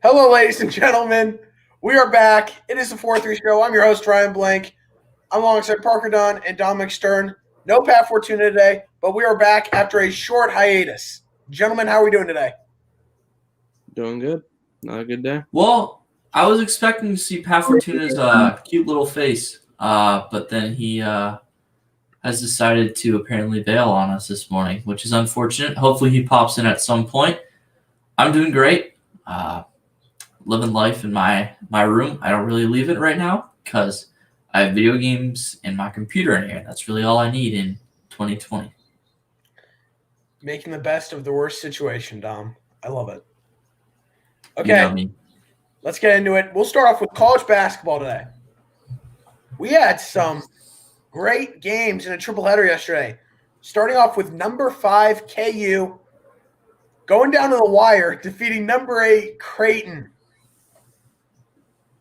Hello, ladies and gentlemen. We are back. It is the 4-3 show. I'm your host, Ryan Blank. I'm alongside Parker Dunn and Dominic Stern. No Pat Fortuna today, but we are back after a short hiatus. Gentlemen, how are we doing today? Doing good. Not a good day. Well, I was expecting to see Pat Fortuna's cute little face, but then he has decided to apparently bail on us this morning, which is unfortunate. Hopefully he pops in at some point. I'm doing great. Living life in my room. I don't really leave it right now because I have video games and my computer in here. That's really all I need in 2020. Making the best of the worst situation, Dom. I love it. Okay, You know me. let's get into it. We'll start off with college basketball today. We had some great games in a triple-header yesterday. Starting off with number 5 KU going down to the wire, defeating number 8 Creighton.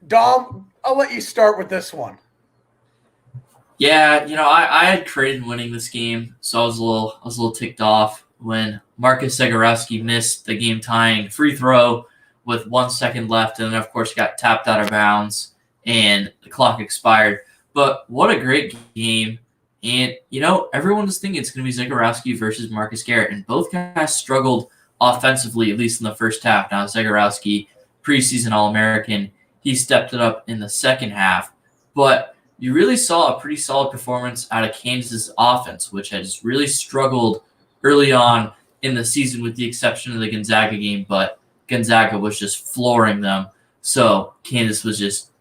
Dom, I'll let you start with this one. Yeah, I had Creighton winning this game, so I was a little ticked off when Marcus Zagorowski missed the game-tying free throw with 1 second left, and then of course got tapped out of bounds and the clock expired. But what a great game! And everyone was thinking it's going to be Zagorowski versus Marcus Garrett, and both guys struggled offensively, at least in the first half. Now Zagorowski, preseason All-American, he stepped it up in the second half, but you really saw a pretty solid performance out of Kansas' offense, which has really struggled early on in the season with the exception of the Gonzaga game, but Gonzaga was just flooring them. So Kansas was just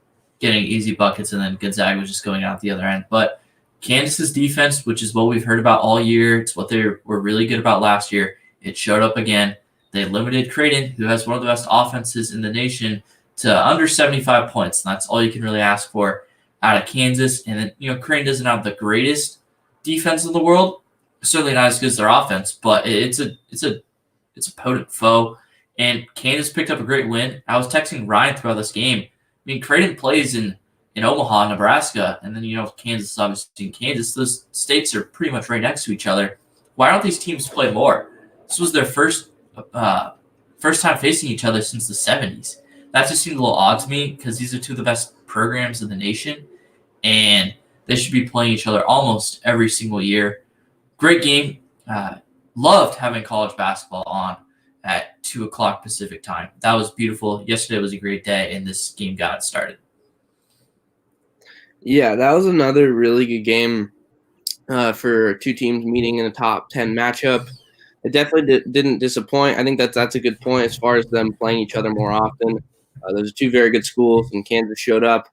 getting easy buckets, and then Gonzaga was just going out the other end. But Kansas' defense, which is what we've heard about all year, it's what they were really good about last year, it showed up again. They limited Creighton, who has one of the best offenses in the nation, to under 75 points. And that's all you can really ask for out of Kansas. And then, Creighton doesn't have the greatest defense in the world. Certainly not as good as their offense, but it's a potent foe. And Kansas picked up a great win. I was texting Ryan throughout this game. I mean, Creighton plays in Omaha, Nebraska, and then, Kansas is obviously in Kansas. Those states are pretty much right next to each other. Why don't these teams play more? This was their first time facing each other since the 70s. That just seemed a little odd to me because these are two of the best programs in the nation, and they should be playing each other almost every single year. Great game. Loved having college basketball on at 2 o'clock Pacific time. That was beautiful. Yesterday was a great day, and this game got started. Yeah, that was another really good game for two teams meeting in a top 10 matchup. It definitely didn't disappoint. I think that's a good point as far as them playing each other more often. Those are two very good schools, and Kansas showed up,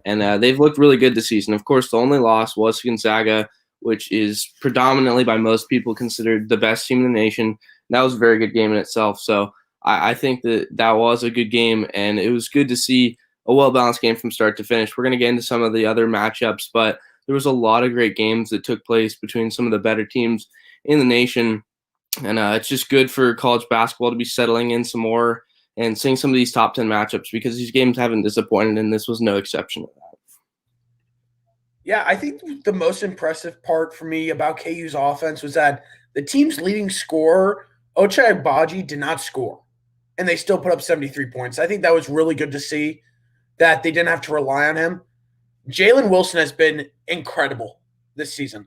and they've looked really good this season. Of course, the only loss was Gonzaga, which is predominantly by most people considered the best team in the nation. That was a very good game in itself. So I think that was a good game, and it was good to see a well-balanced game from start to finish. We're going to get into some of the other matchups, but there was a lot of great games that took place between some of the better teams in the nation, and it's just good for college basketball to be settling in some more and seeing some of these top 10 matchups because these games haven't disappointed, and this was no exception to that. Yeah, I think the most impressive part for me about KU's offense was that the team's leading scorer, Ochai Agbaji, did not score, and they still put up 73 points. I think that was really good to see that they didn't have to rely on him. Jalen Wilson has been incredible this season.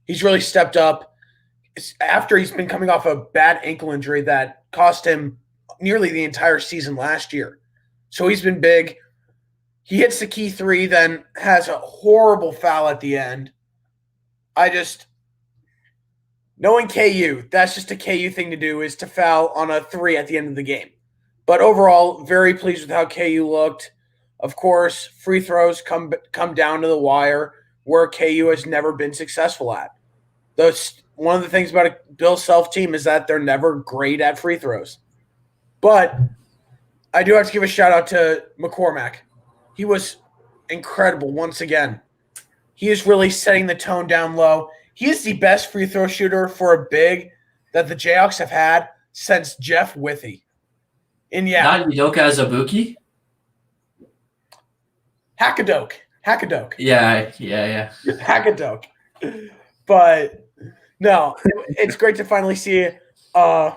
He's really stepped up after he's been coming off a bad ankle injury that cost him nearly the entire season last year. So he's been big. He hits the key three, then has a horrible foul at the end. Knowing KU, that's just a KU thing to do, is to foul on a three at the end of the game. But overall, very pleased with how KU looked. Of course, free throws come down to the wire, where KU has never been successful at. One of the things about a Bill Self team is that they're never great at free throws. But I do have to give a shout-out to McCormack. He was incredible once again. He is really setting the tone down low. He is the best free throw shooter for a big that the Jayhawks have had since Jeff Withey. And yeah. Not Udoka Azubuike? Hackadoke. Yeah. Hackadoke. But no, it's great to finally see a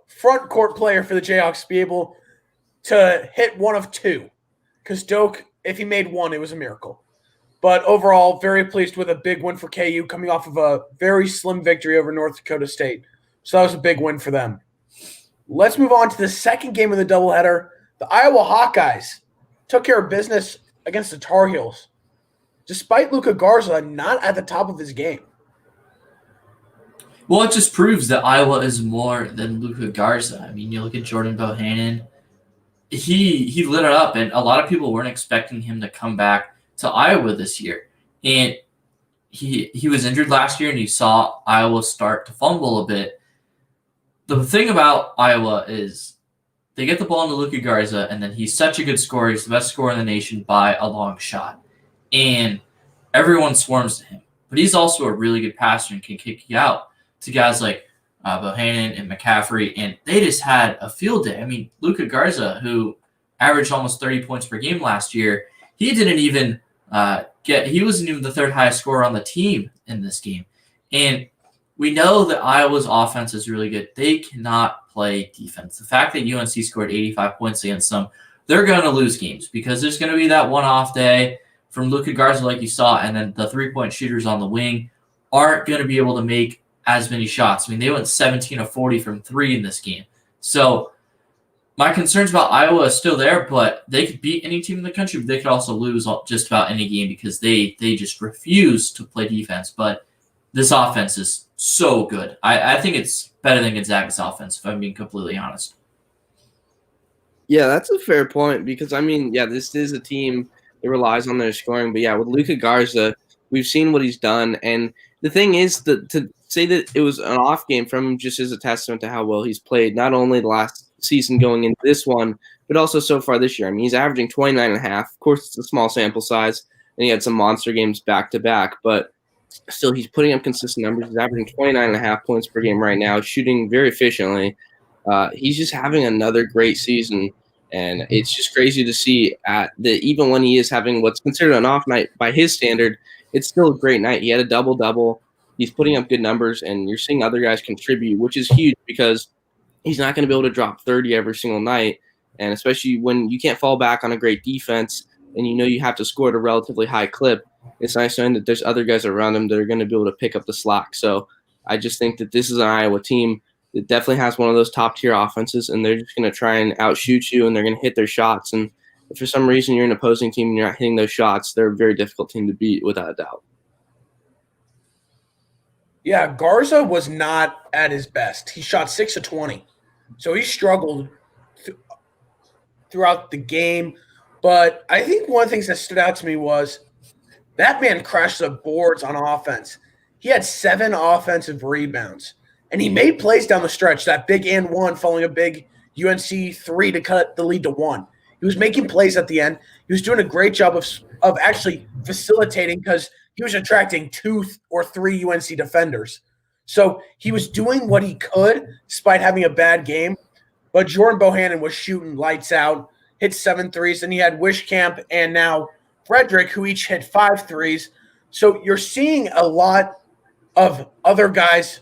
front court player for the Jayhawks to be able to hit one of two. Because Doak, if he made one, it was a miracle. But overall, very pleased with a big win for KU coming off of a very slim victory over North Dakota State. So that was a big win for them. Let's move on to the second game of the doubleheader. The Iowa Hawkeyes took care of business against the Tar Heels, despite Luka Garza not at the top of his game. Well, it just proves that Iowa is more than Luka Garza. I mean, you look at Jordan Bohannon. He lit it up, and a lot of people weren't expecting him to come back to Iowa this year. And he was injured last year, and you saw Iowa start to fumble a bit. The thing about Iowa is they get the ball into Luka Garza, and then he's such a good scorer. He's the best scorer in the nation by a long shot. And everyone swarms to him. But he's also a really good passer and can kick you out to guys like Bohannon and McCaffrey, and they just had a field day. I mean, Luka Garza, who averaged almost 30 points per game last year, he didn't even he wasn't even the third highest scorer on the team in this game. And we know that Iowa's offense is really good. They cannot play defense. The fact that UNC scored 85 points against them, they're going to lose games because there's going to be that one-off day from Luka Garza like you saw, and then the three-point shooters on the wing aren't going to be able to make as many shots. I mean, they went 17 of 40 from three in this game. So my concerns about Iowa is still there, but they could beat any team in the country, but they could also lose just about any game because they just refuse to play defense. But this offense is so good. I think it's better than Gonzaga's offense, if I'm being completely honest. Yeah, that's a fair point because, I mean, yeah, this is a team that relies on their scoring. But, yeah, with Luka Garza, we've seen what he's done. And the thing is that to say that it was an off game from him just is a testament to how well he's played, not only the last season going into this one, but also so far this year. I mean, he's averaging 29.5. Of course, it's a small sample size, and he had some monster games back-to-back, but still he's putting up consistent numbers. He's averaging 29.5 points per game right now, shooting very efficiently. He's just having another great season, and it's just crazy to see even when he is having what's considered an off night by his standard, it's still a great night. He had a double-double. He's putting up good numbers, and you're seeing other guys contribute, which is huge because he's not going to be able to drop 30 every single night, and especially when you can't fall back on a great defense and you know you have to score at a relatively high clip, it's nice knowing that there's other guys around him that are going to be able to pick up the slack. So I just think that this is an Iowa team that definitely has one of those top-tier offenses, and they're just going to try and outshoot you, and they're going to hit their shots. And if for some reason you're an opposing team and you're not hitting those shots, they're a very difficult team to beat without a doubt. Yeah, Garza was not at his best. He shot 6 of 20. So he struggled throughout the game. But I think one of the things that stood out to me was that man crashed the boards on offense. He had 7 offensive rebounds, and he made plays down the stretch. That big and one following a big UNC 3 to cut the lead to 1. He was making plays at the end. He was doing a great job of actually facilitating because he was attracting 2 or 3 UNC defenders. So he was doing what he could despite having a bad game. But Jordan Bohannon was shooting lights out, hit 7 threes. Then he had Wishkamp and now Frederick, who each hit 5 threes. So you're seeing a lot of other guys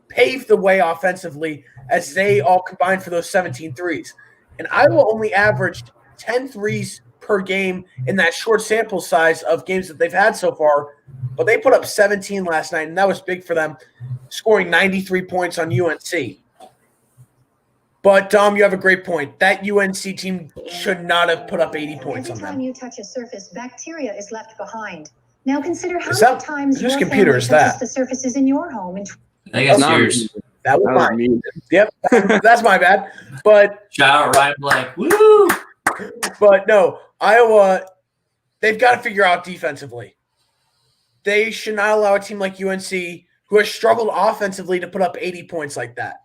pave the way offensively as they all combined for those 17 threes. And Iowa only averaged 10 threes per game in that short sample size of games that they've had so far. But they put up 17 last night, and that was big for them, scoring 93 points on UNC. But, Dom, you have a great point. That UNC team should not have put up 80 points on them. Every time you touch a surface, bacteria is left behind. Now consider how Is many that- times whose your computer family is that? touches the surfaces in your home. And I think that's Not yours. That was That was mine. me. Yep, that's my bad. But Shout out Ryan Blank. Woo! But no, Iowa, they've got to figure out defensively. They should not allow a team like UNC, who has struggled offensively, to put up 80 points like that.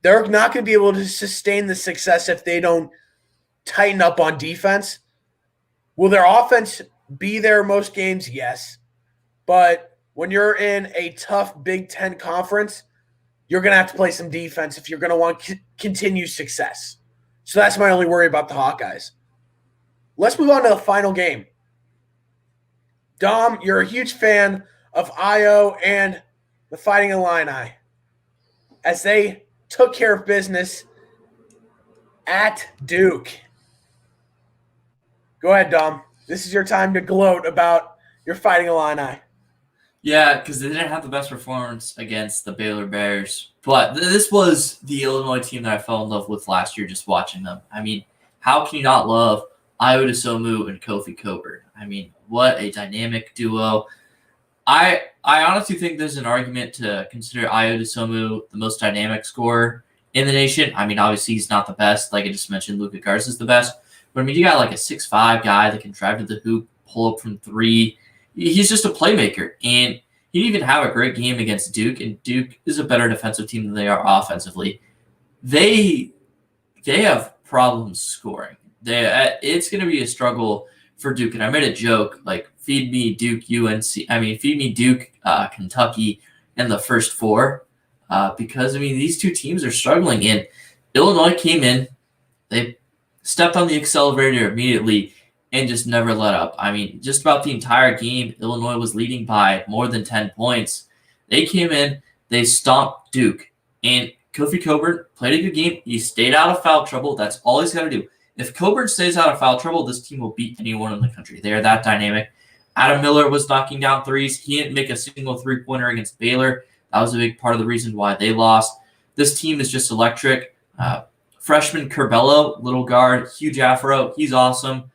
They're not going to be able to sustain the success if they don't tighten up on defense. Will their offense be there most games? Yes. But when you're in a tough Big Ten conference, you're going to have to play some defense if you're going to want continued success. So that's my only worry about the Hawkeyes. Let's move on to the final game. Dom, you're a huge fan of Io and the Fighting Illini as they took care of business at Duke. Go ahead, Dom. This is your time to gloat about your Fighting Illini. Yeah, because they didn't have the best performance against the Baylor Bears. But this was the Illinois team that I fell in love with last year just watching them. I mean, how can you not love Ayo Dosunmu and Kofi Cockburn? I mean, what a dynamic duo. I honestly think there's an argument to consider Ayo Dosunmu the most dynamic scorer in the nation. I mean, obviously he's not the best. Like I just mentioned, Luka Garza is the best. But I mean, you got like a 6'5" guy that can drive to the hoop, pull up from three. He's just a playmaker. And he didn't even have a great game against Duke, and Duke is a better defensive team than they are offensively. They have problems scoring. It's going to be a struggle for Duke. And I made a joke, like, feed me Duke, Kentucky in the first four. Because, I mean, these two teams are struggling. And Illinois came in, they stepped on the accelerator immediately and just never let up. I mean, just about the entire game, Illinois was leading by more than 10 points. They came in, they stomped Duke. And Kofi Cockburn played a good game. He stayed out of foul trouble. That's all he's got to do. If Cockburn stays out of foul trouble, this team will beat anyone in the country. They are that dynamic. Adam Miller was knocking down threes. He didn't make a single three-pointer against Baylor. That was a big part of the reason why they lost. This team is just electric. Freshman Curbelo, little guard, huge afro. He's awesome.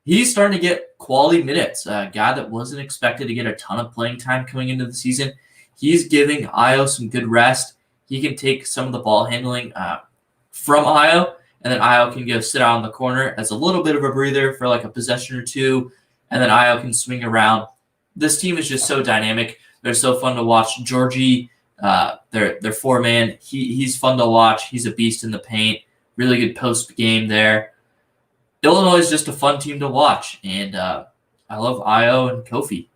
He's starting to get quality minutes. A guy that wasn't expected to get a ton of playing time coming into the season. He's giving Ayo some good rest. He can take some of the ball handling from Ayo, and then Ayo can go sit out in the corner as a little bit of a breather for like a possession or two, and then Ayo can swing around. This team is just so dynamic. They're so fun to watch. Georgie, their four-man, he's fun to watch. He's a beast in the paint. Really good post game there. Illinois is just a fun team to watch, and I love Ayo and Kofi.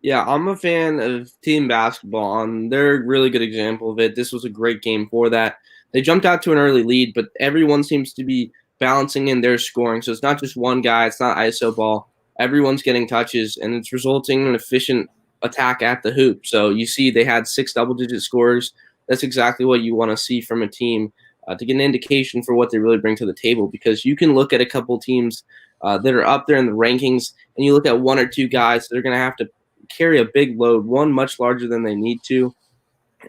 Yeah, I'm a fan of team basketball, and they're a really good example of it. This was a great game for that. They jumped out to an early lead, but everyone seems to be balancing in their scoring. So it's not just one guy. It's not ISO ball. Everyone's getting touches, and it's resulting in an efficient attack at the hoop. So you see they had 6 double-digit scores. That's exactly what you want to see from a team to get an indication for what they really bring to the table, because you can look at a couple teams that are up there in the rankings, and you look at 1 or 2 guys that are going to have to carry a big load, one much larger than they need to,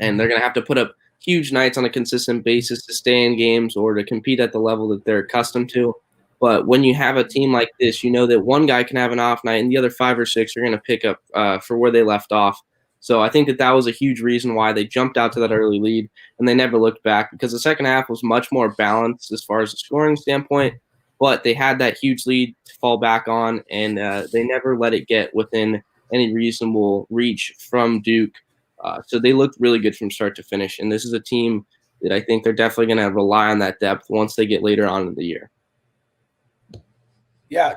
and they're going to have to put up huge nights on a consistent basis to stay in games or to compete at the level that they're accustomed to. But when you have a team like this, you know that one guy can have an off night and the other 5 or 6 are going to pick up for where they left off. So I think that was a huge reason why they jumped out to that early lead and they never looked back, because the second half was much more balanced as far as the scoring standpoint, but they had that huge lead to fall back on, and they never let it get within any reasonable reach from Duke. So they looked really good from start to finish, and this is a team that I think they're definitely going to rely on that depth once they get later on in the year. Yeah,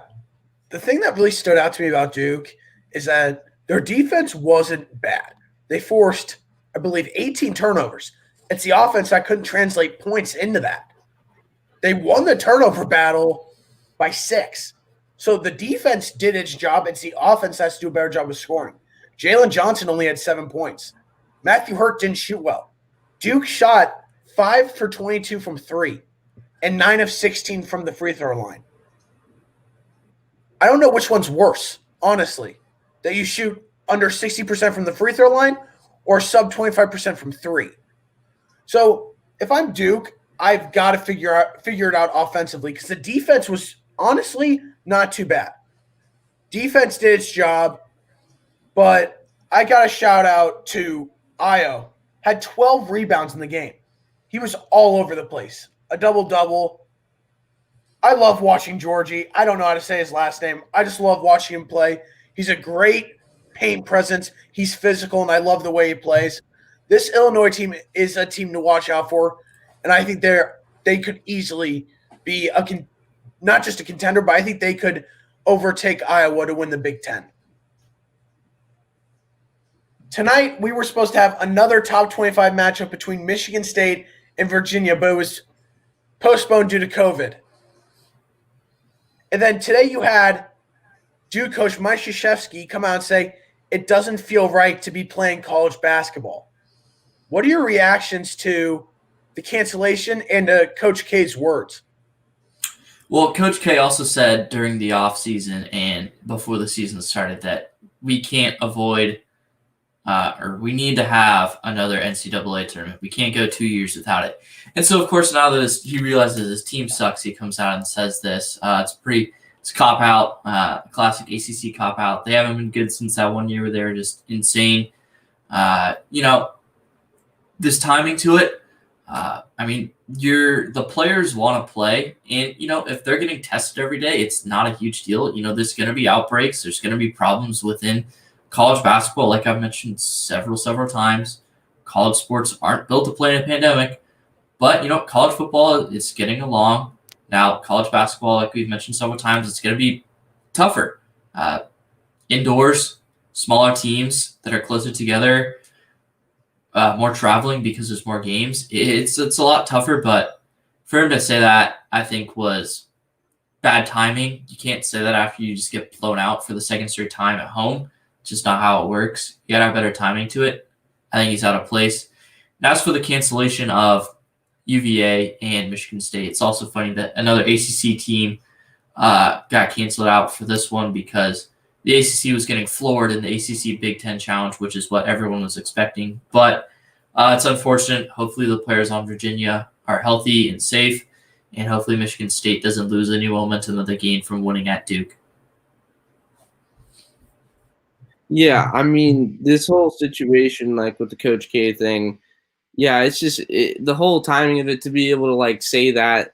the thing that really stood out to me about Duke is that their defense wasn't bad. They forced, I believe, 18 turnovers. It's the offense that couldn't translate points into that. They won the turnover battle by 6. So the defense did its job. It's the offense that has to do a better job of scoring. Jalen Johnson only had 7 points. Matthew Hurt didn't shoot well. Duke shot 5 for 22 from 3 and 9 of 16 from the free throw line. I don't know which one's worse, honestly, that you shoot under 60% from the free throw line or sub 25% from 3. So if I'm Duke, I've got to figure it out offensively, because the defense was honestly not too bad. Defense did its job, but I got to shout out to Ayo. Had 12 rebounds in the game. He was all over the place. A double-double. I love watching Georgie. I don't know how to say his last name. I just love watching him play. He's a great paint presence. He's physical, and I love the way he plays. This Illinois team is a team to watch out for, and I think they could easily be not just a contender, but I think they could overtake Iowa to win the Big Ten. Tonight, we were supposed to have another top 25 matchup between Michigan State and Virginia, but it was postponed due to COVID. And then today you had Duke coach Mike Krzyzewski come out and say it doesn't feel right to be playing college basketball. What are your reactions to the cancellation and to Coach K's words? Well, Coach K also said during the offseason and before the season started that we can't avoid or we need to have another NCAA tournament. We can't go 2 years without it. And so, of course, now that he realizes his team sucks, he comes out and says this. It's a cop-out, classic ACC cop-out. They haven't been good since that 1 year where they were just insane. This timing to it, the players want to play, and if they're getting tested every day, it's not a huge deal. There's going to be outbreaks. There's going to be problems within college basketball. Like I've mentioned several times, college sports aren't built to play in a pandemic. But college football is getting along now. College basketball, like we've mentioned several times, it's going to be tougher. Indoors, smaller teams that are closer together. More traveling because there's more games. It's a lot tougher, but for him to say that, I think was bad timing. You can't say that after you just get blown out for the second straight time at home. It's just not how it works. You gotta have better timing to it. I think he's out of place. And as for the cancellation of UVA and Michigan State, it's also funny that another ACC team got canceled out for this one because the ACC was getting floored in the ACC Big Ten Challenge, which is what everyone was expecting. But it's unfortunate. Hopefully the players on Virginia are healthy and safe, and hopefully Michigan State doesn't lose any momentum that they gained from winning at Duke. Yeah, this whole situation, like with the Coach K thing, yeah, it's just the whole timing of it to be able to say that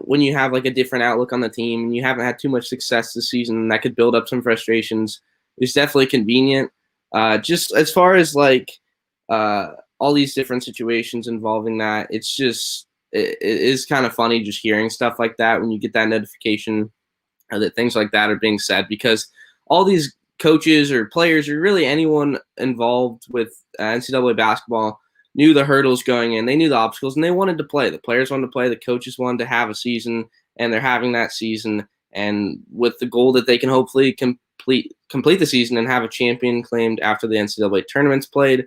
when you have a different outlook on the team and you haven't had too much success this season, and that could build up some frustrations. It's definitely convenient. Just as far as all these different situations involving that, it's just it is kind of funny just hearing stuff like that when you get that notification that things like that are being said, because all these coaches or players or really anyone involved with NCAA basketball knew the hurdles going in. They knew the obstacles, and they wanted to play. The players wanted to play. The coaches wanted to have a season, and they're having that season. And with the goal that they can hopefully complete the season and have a champion claimed after the NCAA tournament's played.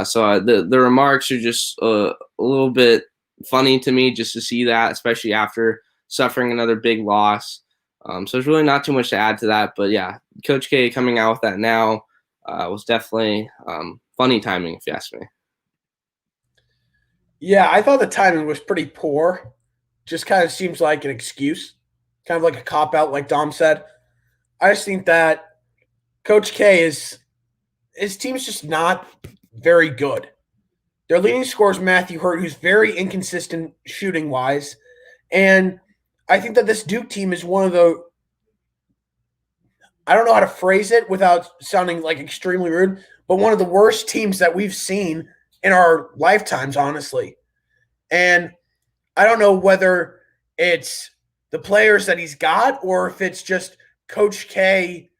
So the remarks are just a little bit funny to me just to see that, especially after suffering another big loss. So there's really not too much to add to that. But, yeah, Coach K coming out with that now was definitely funny timing, if you ask me. Yeah, I thought the timing was pretty poor. Just kind of seems like an excuse, kind of like a cop-out, like Dom said. I just think that Coach K his team's just not very good. Their leading scorer is Matthew Hurt, who's very inconsistent shooting-wise. And I think that this Duke team is one of the – I don't know how to phrase it without sounding extremely rude, but one of the worst teams that we've seen in our lifetimes, honestly. And I don't know whether it's the players that he's got or if it's just Coach K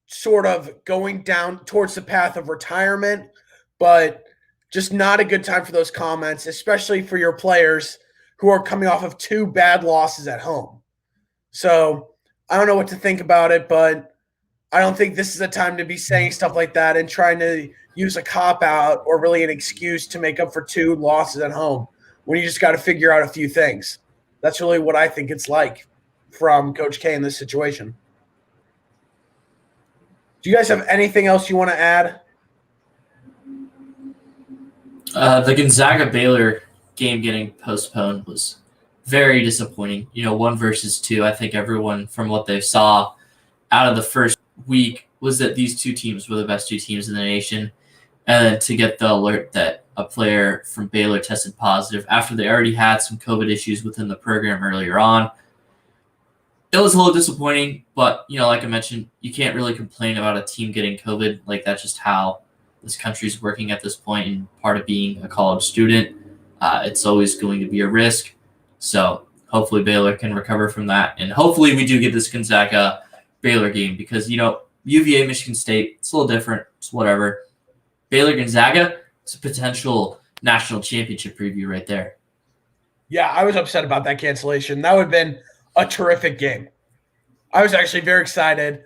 sort of going down towards the path of retirement, but just not a good time for those comments, especially for your players who are coming off of 2 bad losses at home. So I don't know what to think about it, but I don't think this is a time to be saying stuff like that and trying to use a cop-out or really an excuse to make up for 2 losses at home when you just got to figure out a few things. That's really what I think it's like from Coach K in this situation. Do you guys have anything else you want to add? The Gonzaga-Baylor game getting postponed was very disappointing. 1 versus 2. I think everyone, from what they saw out of the first week, was that these 2 teams were the best 2 teams in the nation. And then to get the alert that a player from Baylor tested positive after they already had some COVID issues within the program earlier on. It was a little disappointing, but, like I mentioned, you can't really complain about a team getting COVID. That's just how this country's working at this point, and part of being a college student. It's always going to be a risk. So hopefully Baylor can recover from that. And hopefully we do get this Gonzaga-Baylor game because, UVA, Michigan State, it's a little different. It's whatever. Baylor-Gonzaga, it's a potential national championship preview right there. Yeah, I was upset about that cancellation. That would have been a terrific game. I was actually very excited.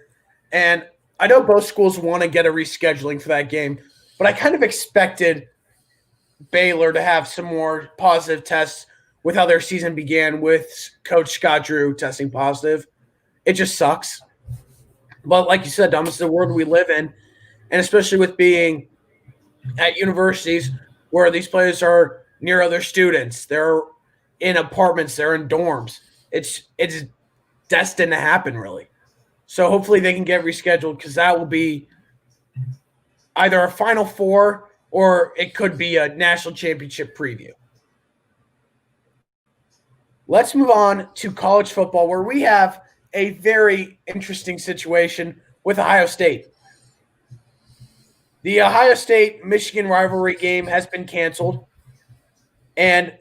And I know both schools want to get a rescheduling for that game. but I kind of expected Baylor to have some more positive tests with how their season began with Coach Scott Drew testing positive. It just sucks. But like you said, Dom, it's the world we live in, and especially with being at universities where these players are near other students, they're in apartments, they're in dorms. It's destined to happen, really. So hopefully they can get rescheduled, because that will be either a Final Four or it could be a national championship preview. Let's move on to college football, where we have a very interesting situation with Ohio State. The Ohio State-Michigan rivalry game has been canceled, and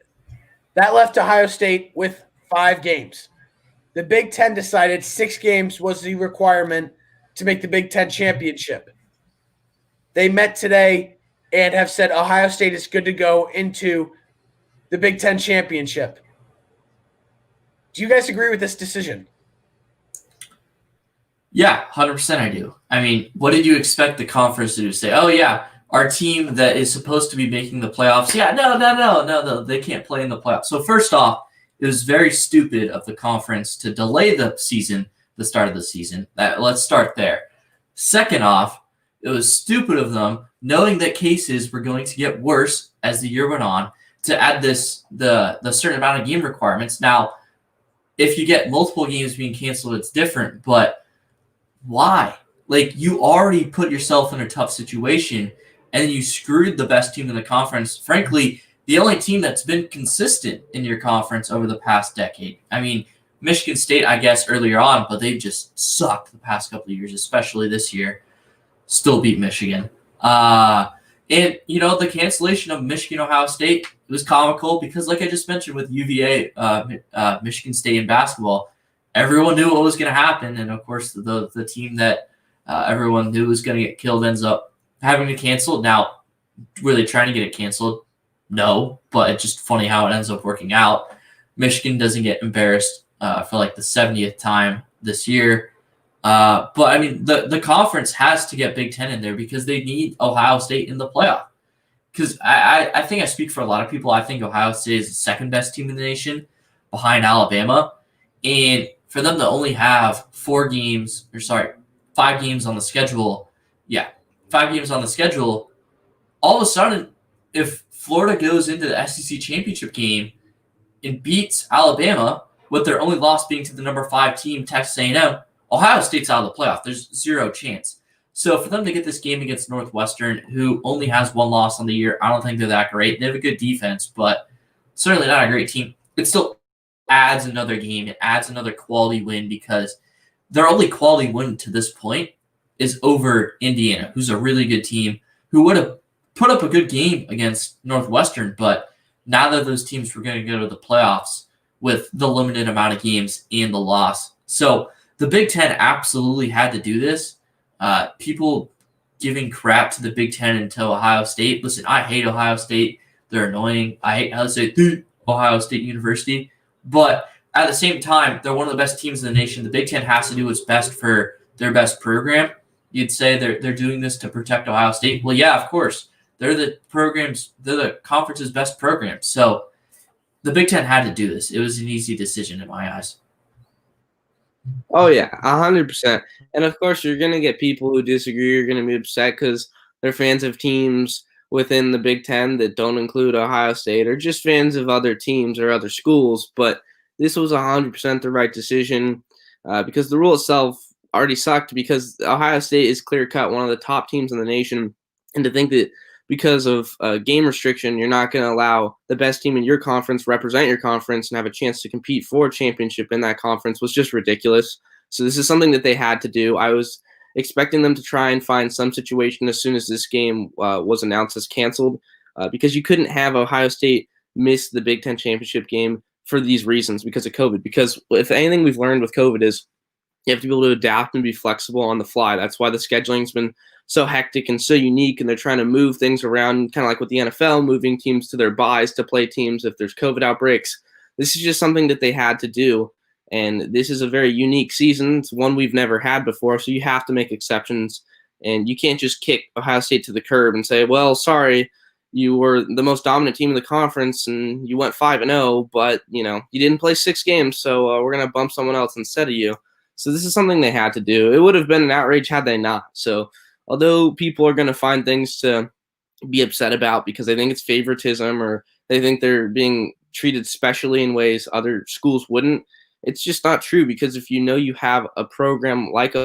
that left Ohio State with 5 games. The Big Ten decided 6 games was the requirement to make the Big Ten championship. They met today and have said Ohio State is good to go into the Big Ten championship. Do you guys agree with this decision? Yeah, 100% I do. I mean, what did you expect the conference to do? Say, oh, yeah, our team that is supposed to be making the playoffs, yeah, no, they can't play in the playoffs. So first off, it was very stupid of the conference to delay the season, the start of the season. Let's start there. Second off, it was stupid of them, knowing that cases were going to get worse as the year went on, to add the certain amount of game requirements. Now, if you get multiple games being canceled, it's different, but why? Like, you already put yourself in a tough situation, and then you screwed the best team in the conference. Frankly, the only team that's been consistent in your conference over the past decade. I mean, Michigan State, I guess, earlier on, but they've just sucked the past couple of years, especially this year. Still beat Michigan. And, the cancellation of Michigan-Ohio State was comical because, like I just mentioned with UVA, Michigan State in basketball, everyone knew what was going to happen. And, of course, the team that everyone knew was going to get killed ends up having to cancel. Now, were they trying to get it canceled? No, but it's just funny how it ends up working out. Michigan doesn't get embarrassed for like the 70th time this year. But, I mean, the conference has to get Big Ten in there because they need Ohio State in the playoff. Because I think I speak for a lot of people. I think Ohio State is the second best team in the nation behind Alabama. And for them to only have 5 games on the schedule. Yeah, 5 games on the schedule. All of a sudden, if Florida goes into the SEC championship game and beats Alabama, with their only loss being to the number 5 team, Texas A&M, Ohio State's out of the playoff. There's 0 chance. So for them to get this game against Northwestern, who only has 1 loss on the year, I don't think they're that great. They have a good defense, but certainly not a great team. It still adds another game. It adds another quality win because their only quality win to this point is over Indiana, who's a really good team, who would have put up a good game against Northwestern, but neither of those teams were going to go to the playoffs with the limited amount of games and the loss. So the Big Ten absolutely had to do this. People giving crap to the Big Ten and to Ohio State. Listen, I hate Ohio State. They're annoying. I hate how they say Ohio State University. But at the same time, they're one of the best teams in the nation. The Big Ten has to do what's best for their best program. You'd say they're doing this to protect Ohio State. Well, yeah, of course. They're the conference's best program. So the Big Ten had to do this. It was an easy decision in my eyes. Oh, yeah, 100%. And, of course, you're going to get people who disagree. You're going to be upset because they're fans of teams within the Big Ten that don't include Ohio State, or just fans of other teams or other schools. But this was 100% the right decision because the rule itself already sucked, because Ohio State is clear-cut one of the top teams in the nation. And to think that because of game restriction, you're not going to allow the best team in your conference represent your conference and have a chance to compete for a championship in that conference was just ridiculous. So this is something that they had to do. I was expecting them to try and find some situation as soon as this game was announced as canceled, because you couldn't have Ohio State miss the Big Ten championship game for these reasons because of COVID. Because if anything we've learned with COVID is you have to be able to adapt and be flexible on the fly. That's why the scheduling's been so hectic and so unique, and they're trying to move things around, kind of like with the NFL, moving teams to their byes to play teams if there's COVID outbreaks. This is just something that they had to do, and this is a very unique season. It's one we've never had before, so you have to make exceptions And you can't just kick Ohio State to the curb and say, well, sorry, you were the most dominant team in the conference and you went 5-0, but, you didn't play 6 games, so we're going to bump someone else instead of you. So this is something they had to do. It would have been an outrage had they not. So although people are going to find things to be upset about because they think it's favoritism or they think they're being treated specially in ways other schools wouldn't, it's just not true, because if you have a program like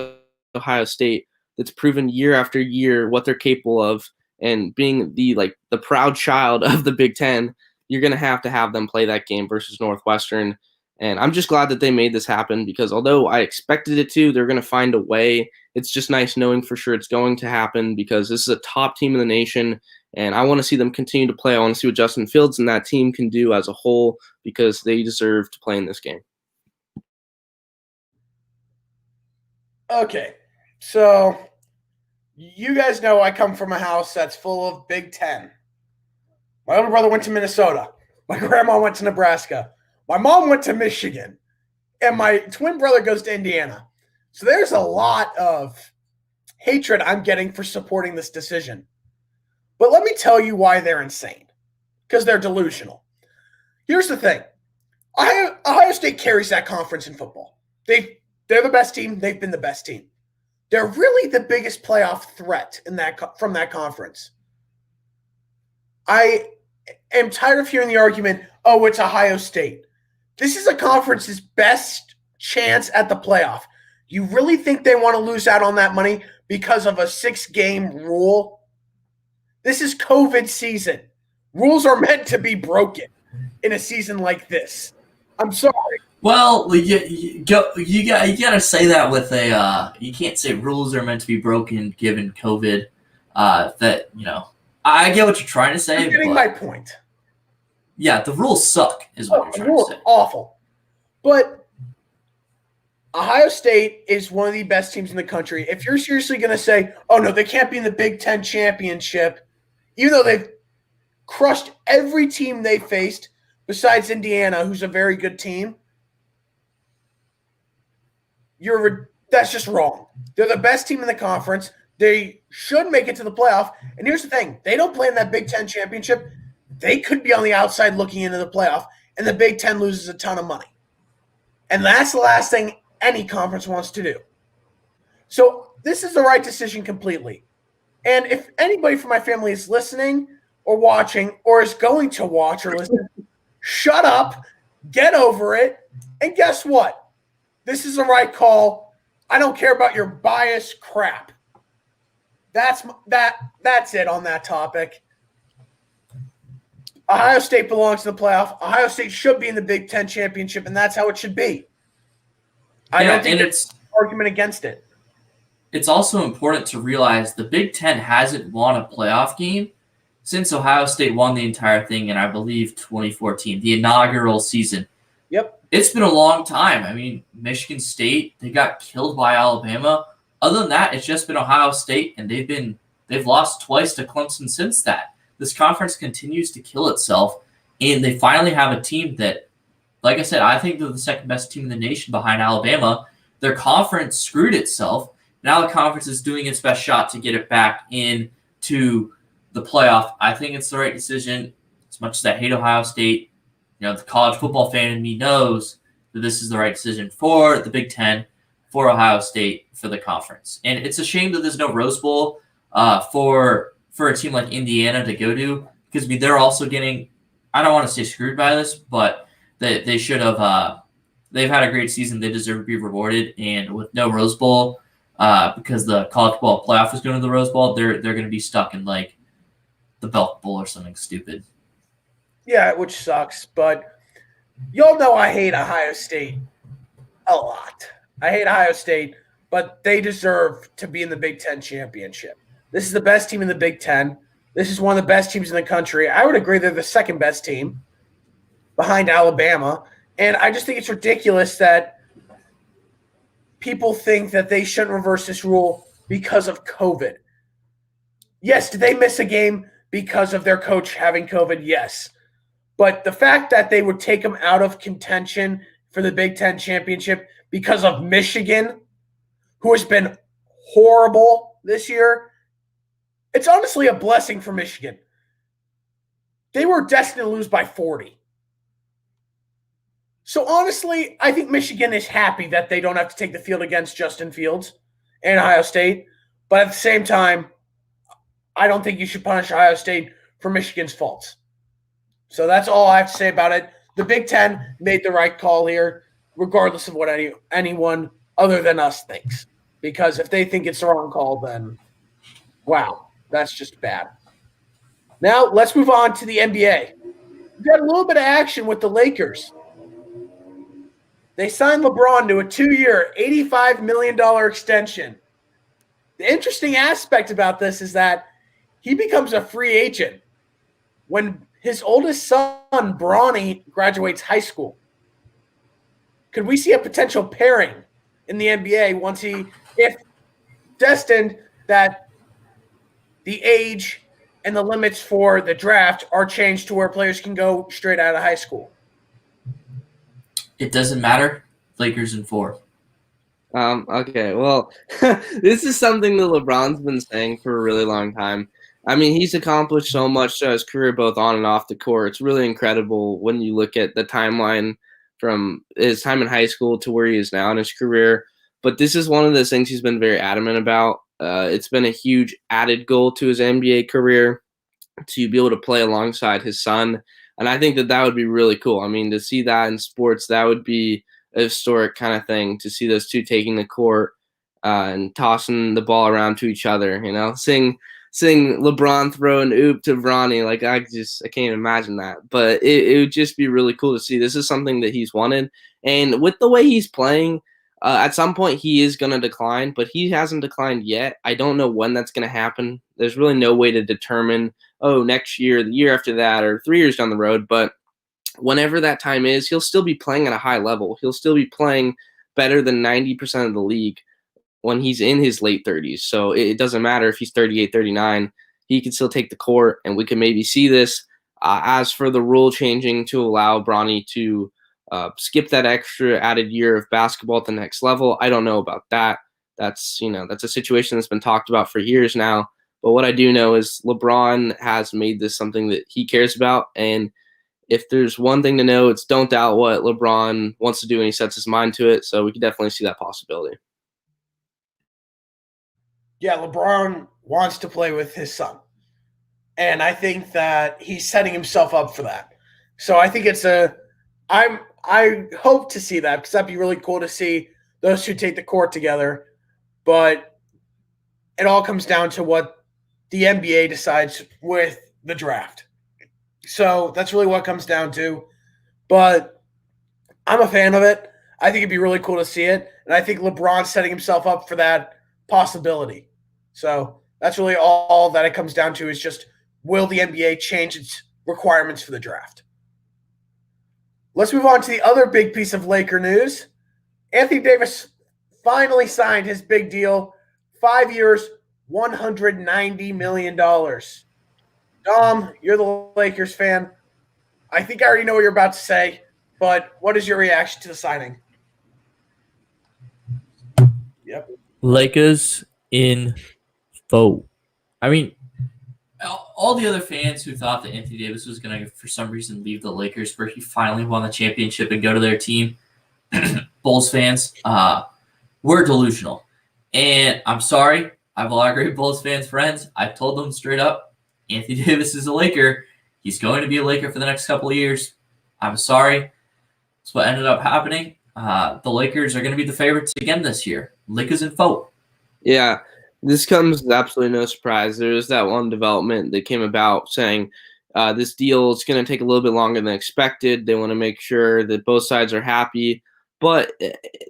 Ohio State that's proven year after year what they're capable of, and being the proud child of the Big Ten, you're going to have them play that game versus Northwestern. And I'm just glad that they made this happen, because although I expected it to, they're going to find a way. It's just nice knowing for sure it's going to happen, because this is a top team in the nation, and I want to see them continue to play. I want to see what Justin Fields and that team can do as a whole, because they deserve to play in this game. Okay, so you guys know I come from a house that's full of Big Ten. My older brother went to Minnesota. My grandma went to Nebraska. My mom went to Michigan. And my twin brother goes to Indiana. So there's a lot of hatred I'm getting for supporting this decision. But let me tell you why they're insane. Because they're delusional. Here's the thing. Ohio State carries that conference in football. They're the best team. They've been the best team. They're really the biggest playoff threat from that conference. I am tired of hearing the argument, oh, it's Ohio State. This is a conference's best chance at the playoff. You really think they want to lose out on that money because of a 6-game rule? This is COVID season. Rules are meant to be broken in a season like this. I'm sorry. Well, you got to say that with you can't say rules are meant to be broken given COVID. I get what you're trying to say. You're getting my point. Yeah, the rules suck, is what you're trying to say. Awful. But Ohio State is one of the best teams in the country. If you're seriously going to say, oh, no, they can't be in the Big Ten championship, even though they've crushed every team they faced besides Indiana, who's a very good team, that's just wrong. They're the best team in the conference. They should make it to the playoff. And here's the thing. They don't play in that Big Ten championship. They could be on the outside looking into the playoff, and the Big Ten loses a ton of money. And that's the last thing any conference wants to do. So this is the right decision completely. And if anybody from my family is listening or watching or is going to watch or listen, shut up, get over it, and guess what? This is the right call. I don't care about your biased crap. That's it on that topic. Ohio State belongs to the playoff. Ohio State should be in the Big Ten championship, and that's how it should be. I don't think there's an argument against it. It's also important to realize the Big Ten hasn't won a playoff game since Ohio State won the entire thing in, I believe, 2014, the inaugural season. Yep. It's been a long time. I mean, Michigan State, they got killed by Alabama. Other than that, it's just been Ohio State, and they've lost twice to Clemson since that. This conference continues to kill itself, and they finally have a team that, like I said, I think they're the second best team in the nation behind Alabama. Their conference screwed itself. Now the conference is doing its best shot to get it back into the playoff. I think it's the right decision. As much as I hate Ohio State, the college football fan in me knows that this is the right decision for the Big Ten, for Ohio State, for the conference. And it's a shame that there's no Rose Bowl for a team like Indiana to go to, because they're also getting, I don't want to say screwed by this, but they should have. They've had a great season. They deserve to be rewarded. And with no Rose Bowl, because the college football playoff is going to the Rose Bowl, they're going to be stuck in like the Belk Bowl or something stupid. Yeah, which sucks. But y'all know I hate Ohio State a lot. I hate Ohio State, but they deserve to be in the Big Ten championship. This is the best team in the Big Ten. This is one of the best teams in the country. I would agree they're the second best team behind Alabama. And I just think it's ridiculous that people think that they shouldn't reverse this rule because of COVID. Yes, did they miss a game because of their coach having COVID? Yes. But the fact that they would take them out of contention for the Big Ten championship because of Michigan, who has been horrible this year, it's honestly a blessing for Michigan. They were destined to lose by 40. So honestly, I think Michigan is happy that they don't have to take the field against Justin Fields and Ohio State. But at the same time, I don't think you should punish Ohio State for Michigan's faults. So that's all I have to say about it. The Big Ten made the right call here, regardless of what anyone other than us thinks. Because if they think it's the wrong call, then wow, that's just bad. Now let's move on to the NBA. We've got a little bit of action with the Lakers. They signed LeBron to a 2-year, $85 million extension. The interesting aspect about this is that he becomes a free agent when his oldest son, Bronny, graduates high school. Could we see a potential pairing in the NBA if destined that the age and the limits for the draft are changed to where players can go straight out of high school? It doesn't matter. Lakers in 4. Okay, well, this is something that LeBron's been saying for a really long time. I mean, he's accomplished so much throughout his career, both on and off the court. It's really incredible when you look at the timeline from his time in high school to where he is now in his career. But this is one of those things he's been very adamant about. It's been a huge added goal to his NBA career to be able to play alongside his son. And I think that would be really cool. I mean, to see that in sports, that would be a historic kind of thing, to see those two taking the court and tossing the ball around to each other, seeing LeBron throw an oop to Bronny. Like, I can't imagine that. But it would just be really cool to see. This is something that he's wanted. And with the way he's playing, at some point he is going to decline, but he hasn't declined yet. I don't know when that's going to happen. There's really no way to determine, next year, the year after that, or 3 years down the road. But whenever that time is, he'll still be playing at a high level. He'll still be playing better than 90% of the league when he's in his late 30s. So it doesn't matter if he's 38, 39. He can still take the court, and we can maybe see this. As for the rule changing to allow Bronny to skip that extra added year of basketball at the next level, I don't know about that. That's a situation that's been talked about for years now. But what I do know is LeBron has made this something that he cares about. And if there's one thing to know, it's don't doubt what LeBron wants to do, and he sets his mind to it. So we can definitely see that possibility. Yeah, LeBron wants to play with his son. And I think that he's setting himself up for that. So I think I hope to see that, because that'd be really cool to see those two take the court together. But it all comes down to what the NBA decides with the draft. So that's really what it comes down to. But I'm a fan of it. I think it'd be really cool to see it. And I think LeBron's setting himself up for that possibility. So that's really all that it comes down to, is just, will the NBA change its requirements for the draft? Let's move on to the other big piece of Laker news. Anthony Davis finally signed his big deal, 5 years, $190 million. Dom, you're the Lakers fan. I think I already know what you're about to say, but what is your reaction to the signing? Yep. Lakers in vote. I mean, all the other fans who thought that Anthony Davis was going to, for some reason, leave the Lakers where he finally won the championship and go to their team, Bulls fans, we're delusional. And I'm sorry. I have a lot of great Bulls fans friends. I've told them straight up, Anthony Davis is a Laker. He's going to be a Laker for the next couple of years. I'm sorry. That's what ended up happening. The Lakers are going to be the favorites again this year. Lakers in vote. Yeah, this comes as absolutely no surprise. There was that one development that came about saying this deal is going to take a little bit longer than expected. They want to make sure that both sides are happy. But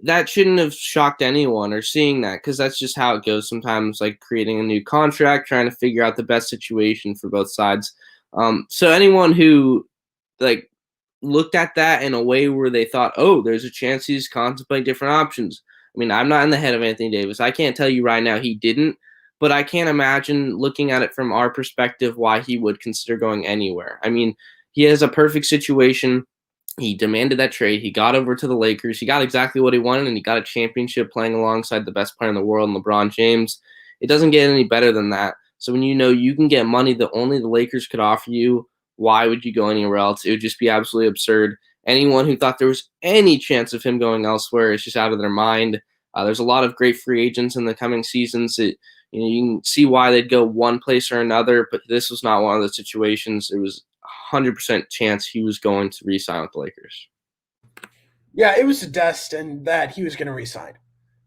that shouldn't have shocked anyone, or seeing that, because that's just how it goes sometimes, like creating a new contract, trying to figure out the best situation for both sides. So anyone who looked at that in a way where they thought, there's a chance he's contemplating different options. I mean, I'm not in the head of Anthony Davis. I can't tell you right now he didn't, but I can't imagine, looking at it from our perspective, why he would consider going anywhere. I mean, he has a perfect situation. He demanded that trade. He got over to the Lakers. He got exactly what he wanted, and he got a championship playing alongside the best player in the world, LeBron James. It doesn't get any better than that. So when you know you can get money that only the Lakers could offer you, why would you go anywhere else? It would just be absolutely absurd. Anyone who thought there was any chance of him going elsewhere is just out of their mind. There's a lot of great free agents in the coming seasons. You can see why they'd go one place or another, but this was not one of the situations. It was 100% chance he was going to re-sign with the Lakers. Yeah, it was a destined that he was going to resign.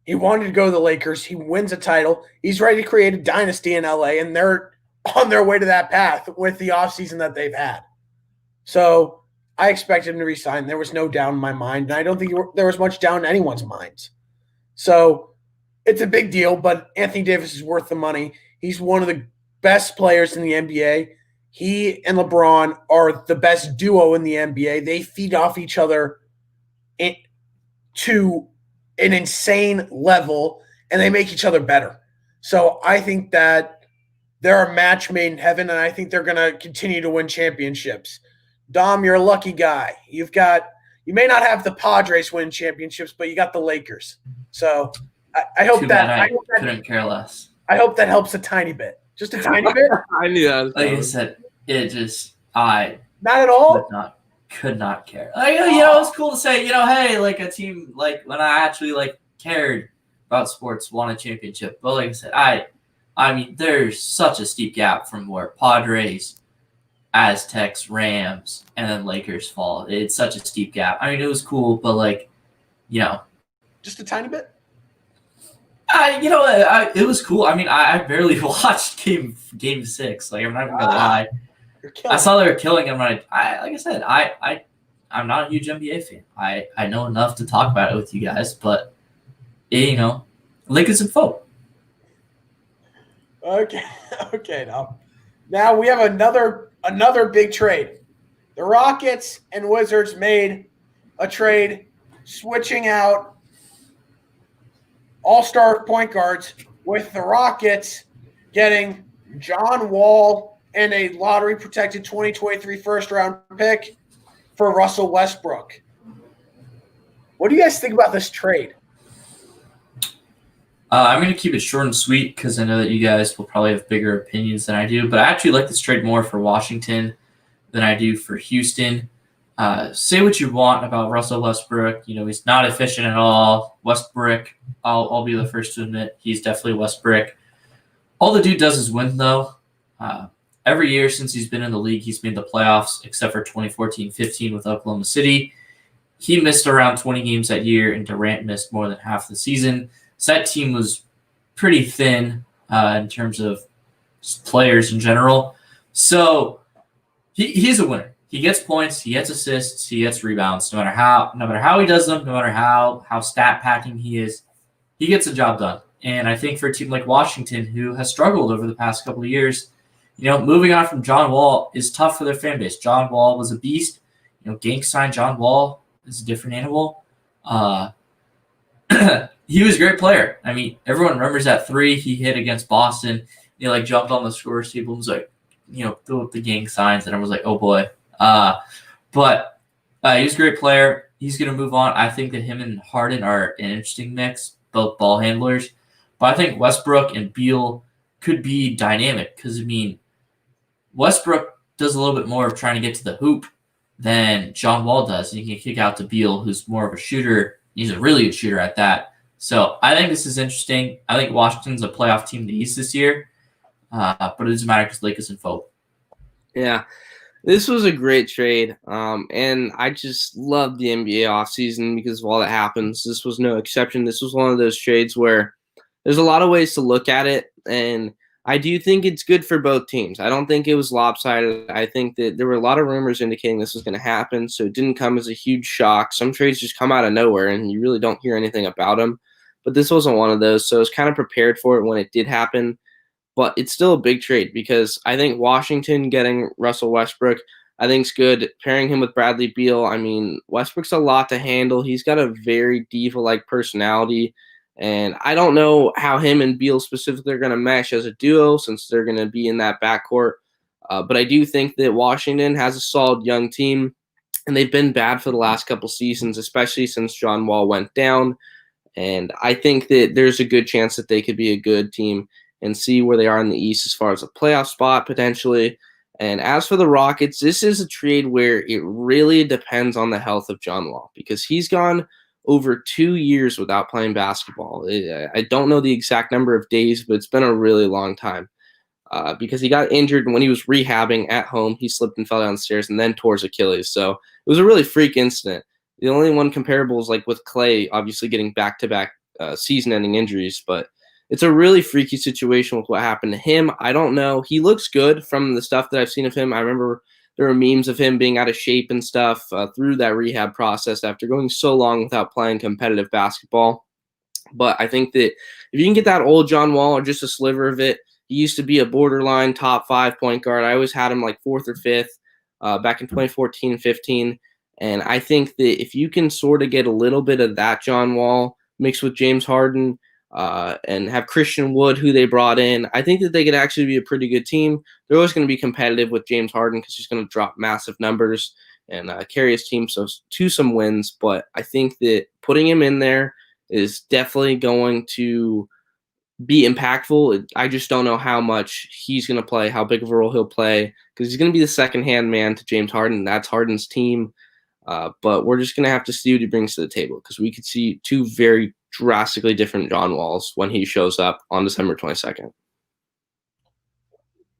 He wanted to go to the Lakers. He wins a title. He's ready to create a dynasty in LA, and they're on their way to that path with the offseason that they've had. So I expected him to resign. There was no doubt in my mind, and I don't think there was much doubt in anyone's minds. So it's a big deal, but Anthony Davis is worth the money. He's one of the best players in the NBA. He and LeBron are the best duo in the NBA. They feed off each other to an insane level, and they make each other better. So I think that they're a match made in heaven, and I think they're going to continue to win championships. Dom, you're a lucky guy. You may not have the Padres win championships, but you got the Lakers. So I hope that couldn't care less. I hope that helps a tiny bit, just a tiny bit. I knew that. Like I said, it just Not at all. could not care. Like, it's cool to say, hey, like a team, like when I actually like cared about sports, won a championship. But like I said, I mean, there's such a steep gap from where Padres, Aztecs, Rams, and then Lakers fall. It's such a steep gap. I mean, it was cool, but like, just a tiny bit. It was cool. I mean, I barely watched game 6. Like, I'm not even gonna lie. I saw they were killing him. Like I said, I'm not a huge NBA fan. I know enough to talk about it with you guys, but Lakers and folk. Okay. Now we have another big trade. The Rockets and Wizards made a trade, switching out all-star point guards, with the Rockets getting John Wall and a lottery-protected 2023 first-round pick for Russell Westbrook. What do you guys think about this trade? I'm going to keep it short and sweet because I know that you guys will probably have bigger opinions than I do, but I actually like this trade more for Washington than I do for Houston. Say what you want about Russell Westbrook. He's not efficient at all. Westbrook, I'll be the first to admit, he's definitely Westbrook. All the dude does is win, though. Every year since he's been in the league, he's made the playoffs, except for 2014-15 with Oklahoma City. He missed around 20 games that year, and Durant missed more than half the season. So that team was pretty thin in terms of players in general. So he's a winner. He gets points, he gets assists, he gets rebounds. No matter how he does them, no matter how stat packing he is, he gets the job done. And I think for a team like Washington, who has struggled over the past couple of years, moving on from John Wall is tough for their fan base. John Wall was a beast. Gank signed John Wall is a different animal. He was a great player. I mean, everyone remembers that 3 he hit against Boston. He jumped on the scores table and was like, threw up the gang signs, and I was like, oh boy. But he was a great player. He's going to move on. I think that him and Harden are an interesting mix, both ball handlers. But I think Westbrook and Beal could be dynamic because, Westbrook does a little bit more of trying to get to the hoop than John Wall does. And he can kick out to Beal, who's more of a shooter. He's a really good shooter at that. So I think this is interesting. I think Washington's a playoff team in the East this year. But it doesn't matter because Lakers and folk. Yeah, this was a great trade. And I just love the NBA offseason because of all that happens. This was no exception. This was one of those trades where there's a lot of ways to look at it. And I do think it's good for both teams. I don't think it was lopsided. I think that there were a lot of rumors indicating this was going to happen, so it didn't come as a huge shock. Some trades just come out of nowhere, and you really don't hear anything about them. But this wasn't one of those, so I was kind of prepared for it when it did happen. But it's still a big trade because I think Washington getting Russell Westbrook, I think is good. Pairing him with Bradley Beal, Westbrook's a lot to handle. He's got a very diva-like personality. And I don't know how him and Beal specifically are going to mesh as a duo since they're going to be in that backcourt. But I do think that Washington has a solid young team, and they've been bad for the last couple seasons, especially since John Wall went down. And I think that there's a good chance that they could be a good team and see where they are in the East as far as a playoff spot potentially. And as for the Rockets, this is a trade where it really depends on the health of John Wall because he's gone over 2 years without playing basketball. I don't know the exact number of days, but it's been a really long time because he got injured when he was rehabbing at home. He slipped and fell downstairs and then tore his Achilles. So it was a really freak incident. The only one comparable is like with Clay, obviously getting back-to-back season-ending injuries, but it's a really freaky situation with what happened to him. I don't know. He looks good from the stuff that I've seen of him. I remember there were memes of him being out of shape and stuff through that rehab process after going so long without playing competitive basketball. But I think that if you can get that old John Wall or just a sliver of it, he used to be a borderline top 5 point guard. I always had him like 4th or 5th back in 2014 and 15. And I think that if you can sort of get a little bit of that John Wall mixed with James Harden, and have Christian Wood, who they brought in, I think that they could actually be a pretty good team. They're always going to be competitive with James Harden because he's going to drop massive numbers and carry his team to some wins. But I think that putting him in there is definitely going to be impactful. I just don't know how much he's going to play, how big of a role he'll play, because he's going to be the second-hand man to James Harden. That's Harden's team. But we're just going to have to see what he brings to the table because we could see 2 very drastically different John Walls when he shows up on December 22nd.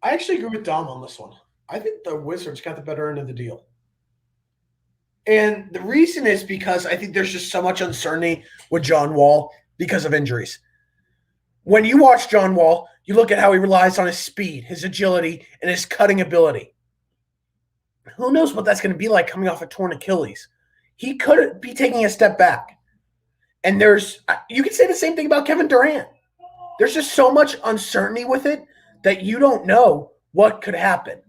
I actually agree with Dom on this one. I think the Wizards got the better end of the deal. And the reason is because I think there's just so much uncertainty with John Wall because of injuries. When you watch John Wall, you look at how he relies on his speed, his agility, and his cutting ability. Who knows what that's going to be like coming off a torn Achilles? He could be taking a step back. And you could say the same thing about Kevin Durant. There's just so much uncertainty with it that you don't know what could happen.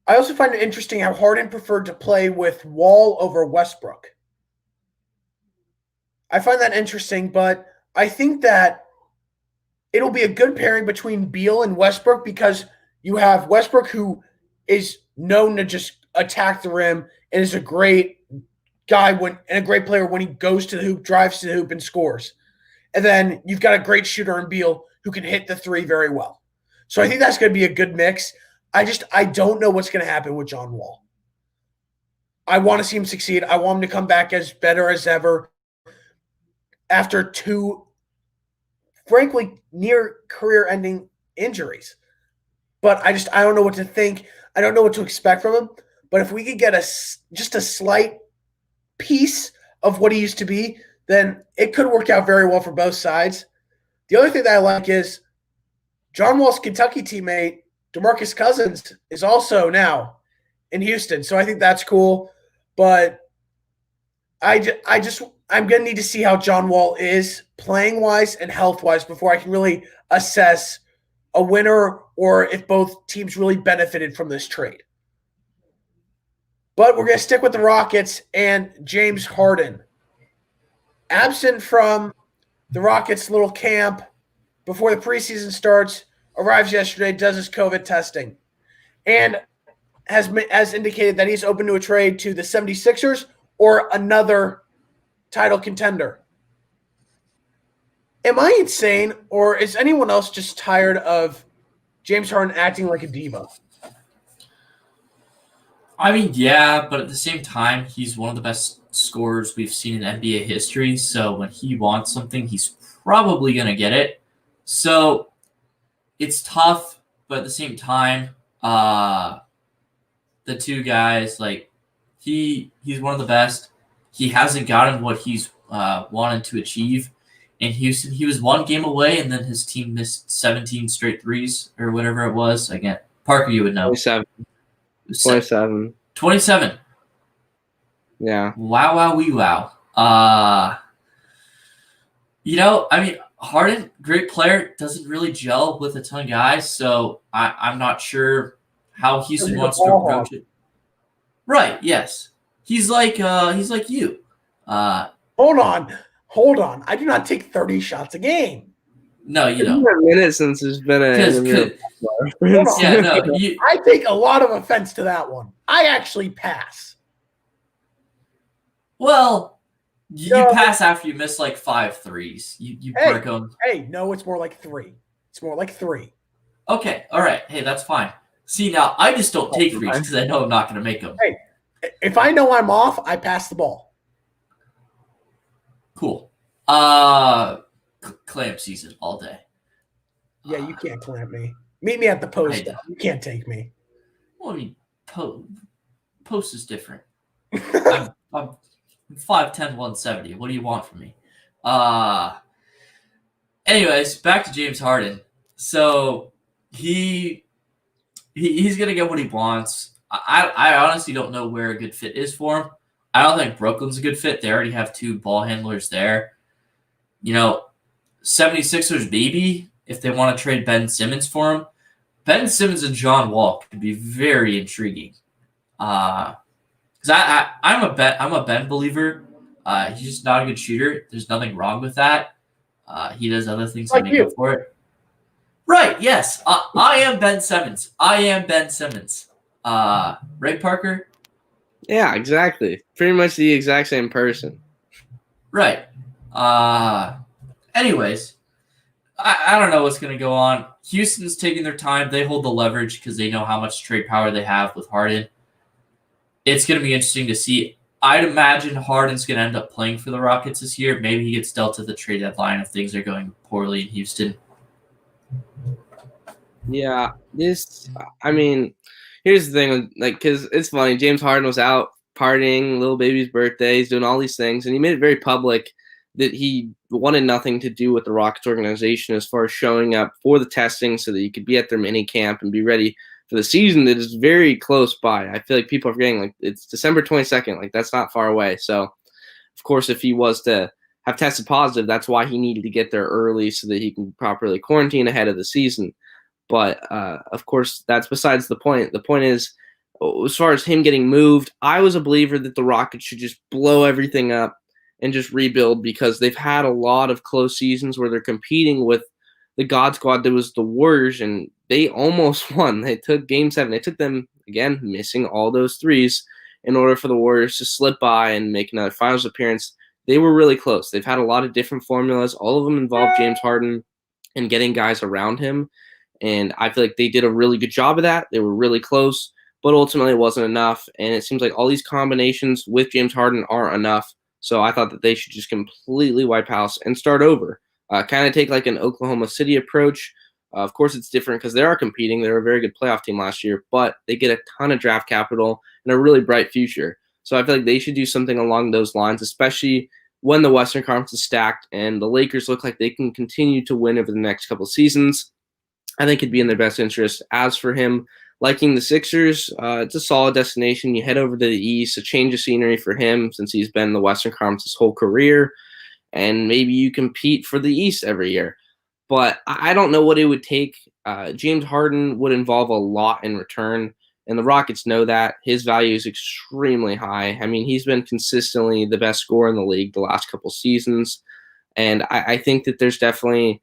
I also find it interesting how Harden preferred to play with Wall over Westbrook. I find that interesting, but I think that it'll be a good pairing between Beal and Westbrook because you have Westbrook who is known to just attack the rim and is a great guy and a great player when he goes to the hoop, drives to the hoop, and scores. And then you've got a great shooter in Beal who can hit the 3 very well. So I think that's going to be a good mix. I don't know what's going to happen with John Wall. I want to see him succeed. I want him to come back as better as ever after 2, frankly, near career-ending injuries. But I don't know what to think. I don't know what to expect from him. But if we could get just a slight piece of what he used to be, then it could work out very well for both sides. The other thing that I like is John Wall's Kentucky teammate, DeMarcus Cousins, is also now in Houston. So I think that's cool. But I'm going to need to see how John Wall is playing-wise and health-wise before I can really assess a winner or if both teams really benefited from this trade. But we're going to stick with the Rockets and James Harden. Absent from the Rockets' little camp before the preseason starts, arrives yesterday, does his COVID testing, and has indicated that he's open to a trade to the 76ers or another title contender. Am I insane, or is anyone else just tired of James Harden acting like a diva? I mean, yeah, but at the same time, he's one of the best scorers we've seen in NBA history. So when he wants something, he's probably going to get it. So it's tough, but at the same time, the 2 guys, like, he's one of the best. He hasn't gotten what he's wanted to achieve. In Houston, he was 1 game away, and then his team missed 17 straight threes or whatever it was. Again, Parker, you would know. 27. 27. Yeah. Wow, wee, wow. I mean, Harden, great player, doesn't really gel with a ton of guys, so I'm not sure how Houston wants to approach it. Right, yes. He's like you. Hold on. I do not take 30 shots a game. No, you It's don't. been a minute since there's been a Yeah, no, I take a lot of offense to that one. I actually pass. well, You No. pass after you miss like 5 threes. You Hey. break them. Hey, no, it's more like 3. It's more like 3. Okay, all right. Hey, that's fine. See, now I just don't take threes Okay. because I know I'm not going to make them. Hey, if I know I'm off, I pass the ball. Cool. Clamp season all day. Yeah, you can't clamp me. Meet me at the post. I- You can't take me. Well, I mean, post is different. I'm 5'10", 170. What do you want from me? Anyways, back to James Harden. So he's gonna get what he wants. I honestly don't know where a good fit is for him. I don't think Brooklyn's a good fit. They already have 2 ball handlers there. 76ers maybe if they want to trade Ben Simmons for him. Ben Simmons and John Wall could be very intriguing. Because I'm a Ben believer. He's just not a good shooter. There's nothing wrong with that. He does other things Like to make you. up for it. Right? Yes. I am Ben Simmons. Right, Parker? Yeah, exactly. Pretty much the exact same person. Right. Anyways, I don't know what's going to go on. Houston's taking their time. They hold the leverage because they know how much trade power they have with Harden. It's going to be interesting to see. I'd imagine Harden's going to end up playing for the Rockets this year. Maybe he gets dealt at the trade deadline if things are going poorly in Houston. Yeah, I mean, here's the thing, because it's funny. James Harden was out partying, little baby's birthday, he's doing all these things, and he made it very public that he wanted nothing to do with the Rockets organization as far as showing up for the testing so that he could be at their mini camp and be ready for the season that is very close by. I feel like people are forgetting, like, it's December 22nd, like, that's not far away. So, of course, if he was to have tested positive, that's why he needed to get there early so that he can properly quarantine ahead of the season. But, of course, that's besides the point. The point is, as far as him getting moved, I was a believer that the Rockets should just blow everything up and just rebuild because they've had a lot of close seasons where they're competing with the God Squad that was the Warriors, and they almost won. They took Game 7. They took them, again, missing all those threes in order for the Warriors to slip by and make another finals appearance. They were really close. They've had a lot of different formulas. All of them involve James Harden and getting guys around him. And I feel like they did a really good job of that. They were really close, but ultimately it wasn't enough. And it seems like all these combinations with James Harden aren't enough. So I thought that they should just completely wipe house and start over. Kind of take like an Oklahoma City approach. Of course, it's different because they are competing. They're a very good playoff team last year, but they get a ton of draft capital and a really bright future. So I feel like they should do something along those lines, especially when the Western Conference is stacked and the Lakers look like they can continue to win over the next couple seasons. I think it'd be in their best interest. As for him liking the Sixers, it's a solid destination. You head over to the East, a change of scenery for him since he's been in the Western Conference his whole career, and maybe you compete for the East every year. But I don't know what it would take. James Harden would involve a lot in return, and the Rockets know that. His value is extremely high. I mean, he's been consistently the best scorer in the league the last couple seasons, and I think that there's definitely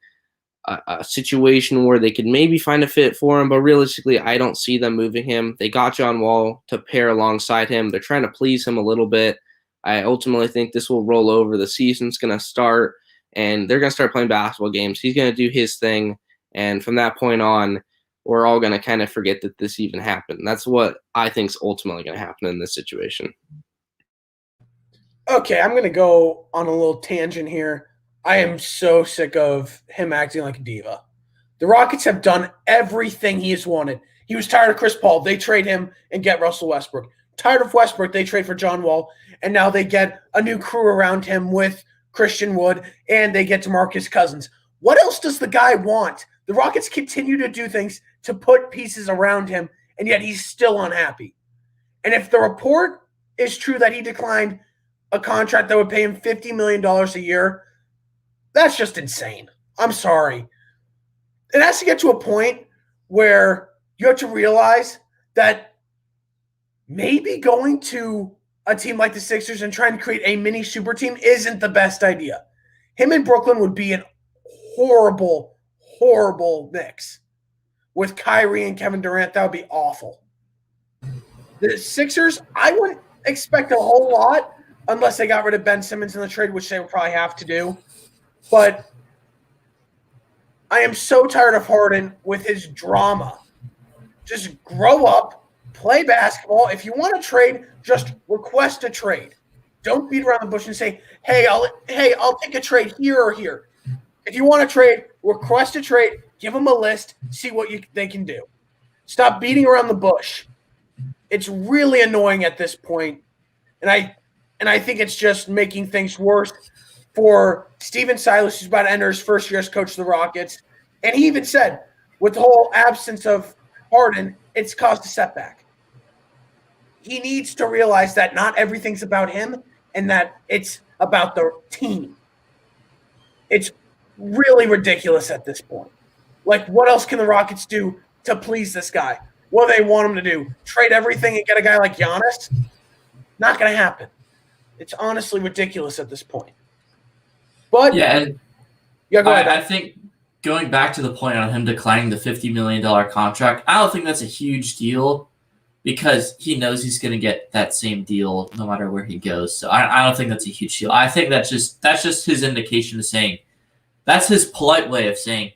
a situation where they could maybe find a fit for him, but realistically, I don't see them moving him. They got John Wall to pair alongside him. They're trying to please him a little bit. I ultimately think this will roll over. The season's going to start, and they're going to start playing basketball games. He's going to do his thing, and from that point on, we're all going to kind of forget that this even happened. That's what I think is ultimately going to happen in this situation. Okay, I'm going to go on a little tangent here. I am so sick of him acting like a diva. The Rockets have done everything he has wanted. He was tired of Chris Paul. They trade him and get Russell Westbrook. Tired of Westbrook, they trade for John Wall, and now they get a new crew around him with Christian Wood, and they get DeMarcus Cousins. What else does the guy want? The Rockets continue to do things to put pieces around him, and yet he's still unhappy. And if the report is true that he declined a contract that would pay him $50 million a year, that's just insane. I'm sorry. It has to get to a point where you have to realize that maybe going to a team like the Sixers and trying to create a mini super team isn't the best idea. Him in Brooklyn would be an horrible, horrible mix. With Kyrie and Kevin Durant, that would be awful. The Sixers, I wouldn't expect a whole lot, unless they got rid of Ben Simmons in the trade, which they would probably have to do. But I am so tired of Harden with his drama. Just grow up, play basketball. If you want to trade, just request a trade. Don't beat around the bush and say, hey, I'll take a trade here or here. If you want to trade, request a trade, give them a list, see what they can do. Stop beating around the bush. It's really annoying at this point. And I think it's just making things worse for Steven Silas, who's about to enter his first year as coach of the Rockets. And he even said, with the whole absence of Harden, it's caused a setback. He needs to realize that not everything's about him and that it's about the team. It's really ridiculous at this point. Like, what else can the Rockets do to please this guy? What do they want him to do? Trade everything and get a guy like Giannis? Not going to happen. It's honestly ridiculous at this point. But Yeah, and go ahead. I think going back to the point on him declining the $50 million contract, I don't think that's a huge deal because he knows he's going to get that same deal no matter where he goes. So I don't think that's a huge deal. I think that's just his indication of saying, that's his polite way of saying,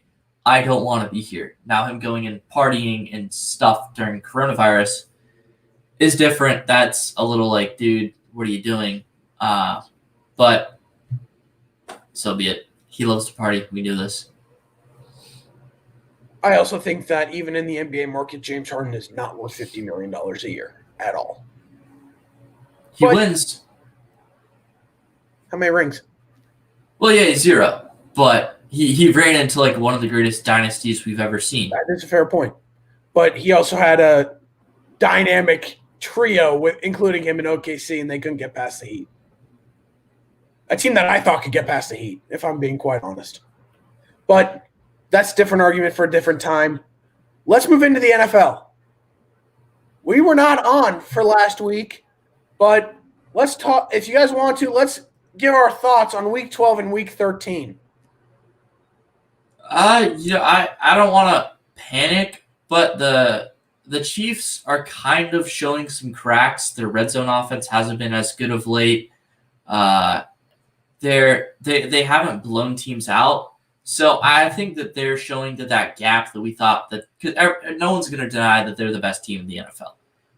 I don't want to be here. Now him going and partying and stuff during coronavirus is different. That's a little like, dude, what are you doing? But so be it. He loves to party. We knew this. I also think that even in the NBA market, James Harden is not worth $50 million a year at all. He But- wins. How many rings? Well, yeah, 0. But he ran into like one of the greatest dynasties we've ever seen. That is a fair point. But he also had a dynamic trio, with including him in OKC, and they couldn't get past the Heat. A team that I thought could get past the Heat, if I'm being quite honest. But that's a different argument for a different time. Let's move into the NFL. We were not on for last week, but let's talk. If you guys want to, let's give our thoughts on Week 12 and Week 13. I don't want to panic, but the Chiefs are kind of showing some cracks. Their red zone offense hasn't been as good of late. They haven't blown teams out. So I think that they're showing that gap that we thought that – because no one's going to deny that they're the best team in the NFL.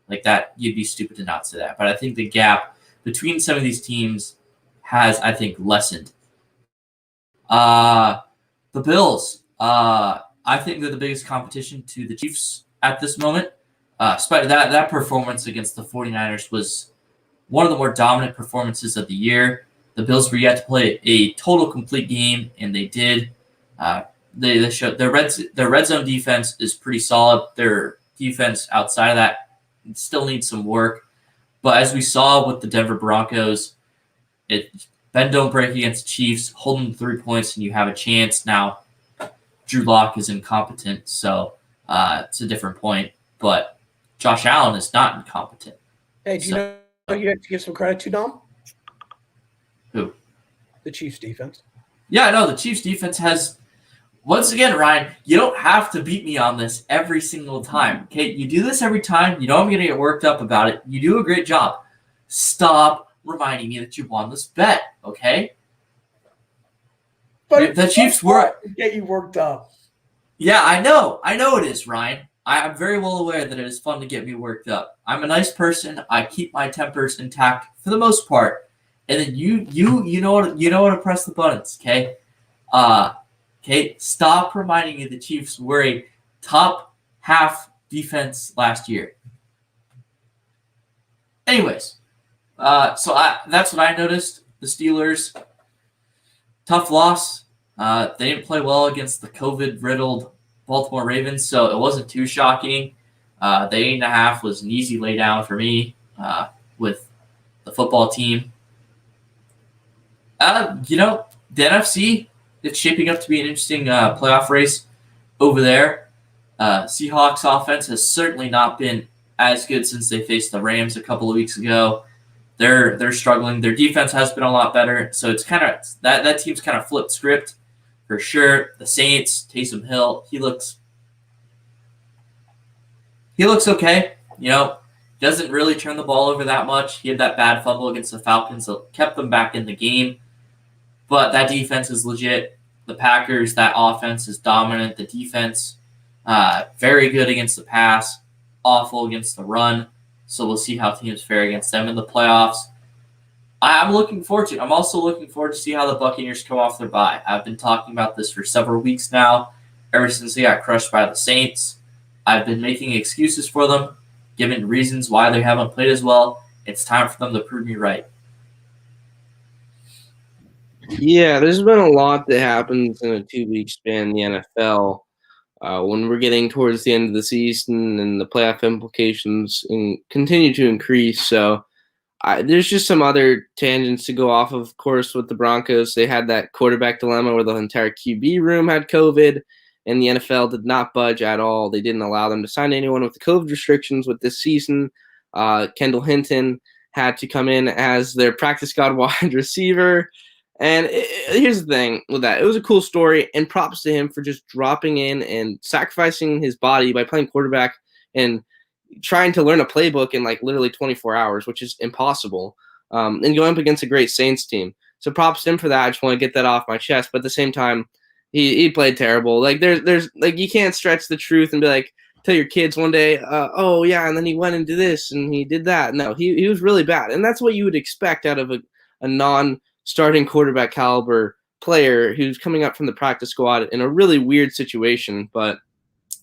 Like that, you'd be stupid to not say that. But I think the gap between some of these teams has, I think, lessened. The Bills, I think they're the biggest competition to the Chiefs at this moment. Despite that performance against the 49ers was one of the more dominant performances of the year. The Bills were yet to play a total complete game, and they did. They showed their red zone defense is pretty solid. Their defense outside of that still needs some work. But as we saw with the Denver Broncos, bend don't break against the Chiefs, hold them to 3 points, and you have a chance. Now, Drew Lock is incompetent, so it's a different point. But Josh Allen is not incompetent. Hey, do you know who you have to give some credit to, Dom? Who? The Chiefs defense. Yeah, no, the Chiefs defense has – once again, Ryan, you don't have to beat me on this every single time. Okay, you do this every time. You know I'm going to get worked up about it. You do a great job. Stop reminding me that you won this bet, okay? But The Chiefs were – get you worked up. Yeah, I know. I know it is, Ryan. I'm very well aware that it is fun to get me worked up. I'm a nice person. I keep my tempers intact for the most part. And then you know how to press the buttons, okay? Okay, stop reminding me the Chiefs were a top half defense last year. Anyways, that's what I noticed. The Steelers, tough loss. They didn't play well against the COVID-riddled Baltimore Ravens, so it wasn't too shocking. The 8.5 was an easy laydown for me with the football team. The NFC, it's shaping up to be an interesting playoff race over there. Seahawks offense has certainly not been as good since they faced the Rams a couple of weeks ago. They're struggling. Their defense has been a lot better, so it's kind of that team's kind of flipped script for sure. The Saints, Taysom Hill, he looks okay. They doesn't really turn the ball over that much. He had that bad fumble against the Falcons that kept them back in the game. But that defense is legit. The Packers, that offense is dominant. The defense, very good against the pass, awful against the run. So we'll see how teams fare against them in the playoffs. I'm looking forward to it. I'm also looking forward to see how the Buccaneers come off their bye. I've been talking about this for several weeks now, ever since they got crushed by the Saints. I've been making excuses for them, giving reasons why they haven't played as well. It's time for them to prove me right. Yeah, there's been a lot that happens in a 2-week span in the NFL. When we're getting towards the end of the season and the playoff implications continue to increase. So there's just some other tangents to go off of course, with the Broncos. They had that quarterback dilemma where the entire QB room had COVID, and the NFL did not budge at all. They didn't allow them to sign anyone with the COVID restrictions with this season. Kendall Hinton had to come in as their practice squad wide receiver. And here's the thing with that. It was a cool story, and props to him for just dropping in and sacrificing his body by playing quarterback and trying to learn a playbook in like literally 24 hours, which is impossible, and going up against a great Saints team. So props to him for that. I just want to get that off my chest. But at the same time, he played terrible. Like there's like, you can't stretch the truth and be like, tell your kids one day, oh yeah, and then he went into this and he did that. No, he was really bad. And that's what you would expect out of a non-starting quarterback caliber player who's coming up from the practice squad in a really weird situation. But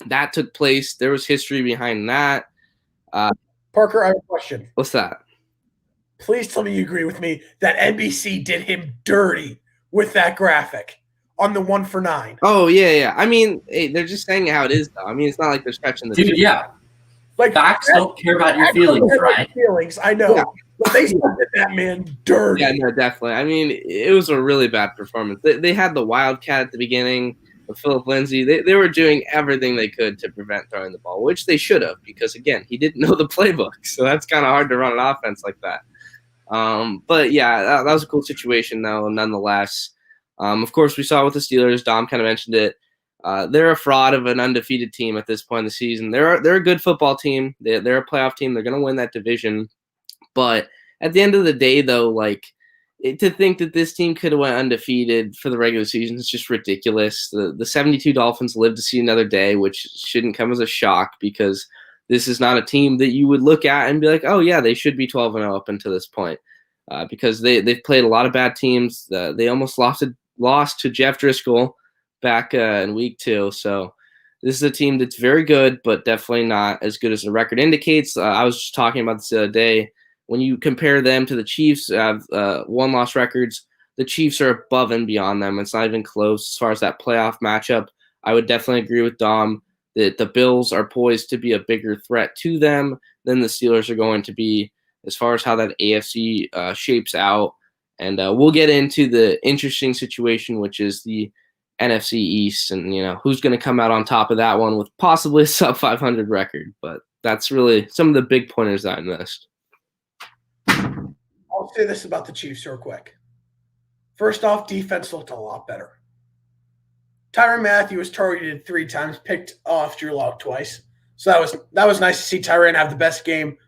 that took place. There was history behind that. Parker, I have a question. What's that? Please tell me you agree with me that NBC did him dirty with that graphic on the 1 for 9. Oh, yeah. I mean, hey, they're just saying how it is, though. I mean, it's not like they're stretching the truth. Yeah. Like, Facts don't care about your feelings, right? Feelings, I know. Yeah. But they still did that man dirty. Yeah, no, definitely. I mean, it was a really bad performance. They had the Wildcat at the beginning with Philip Lindsay. They were doing everything they could to prevent throwing the ball, which they should have, because, again, he didn't know the playbook. So that's kind of hard to run an offense like that. But, yeah, that was a cool situation, though, nonetheless. Of course, we saw with the Steelers. Dom kind of mentioned it. They're a fraud of an undefeated team at this point in the season. They're a good football team. They're a playoff team. They're going to win that division. But at the end of the day, though, like, to think that this team could have went undefeated for the regular season is just ridiculous. The 72 Dolphins live to see another day, which shouldn't come as a shock, because this is not a team that you would look at and be like, oh, yeah, they should be 12-0 up until this point, because they've played a lot of bad teams. They almost lost to Jeff Driscoll back in week 2. So this is a team that's very good, but definitely not as good as the record indicates. I was just talking about this the other day. When you compare them to the Chiefs, who have 1-loss records, the Chiefs are above and beyond them. It's not even close as far as that playoff matchup. I would definitely agree with Dom that the Bills are poised to be a bigger threat to them than the Steelers are going to be as far as how that AFC shapes out. And we'll get into the interesting situation, which is the NFC East, and who's going to come out on top of that one with possibly a sub 500 record. But that's really some of the big pointers that I missed. I'll say this about the Chiefs real quick. First off, defense looked a lot better. Tyrann Mathieu was targeted 3 times, picked off Drew Lock twice. So that was nice to see Tyrann have the best game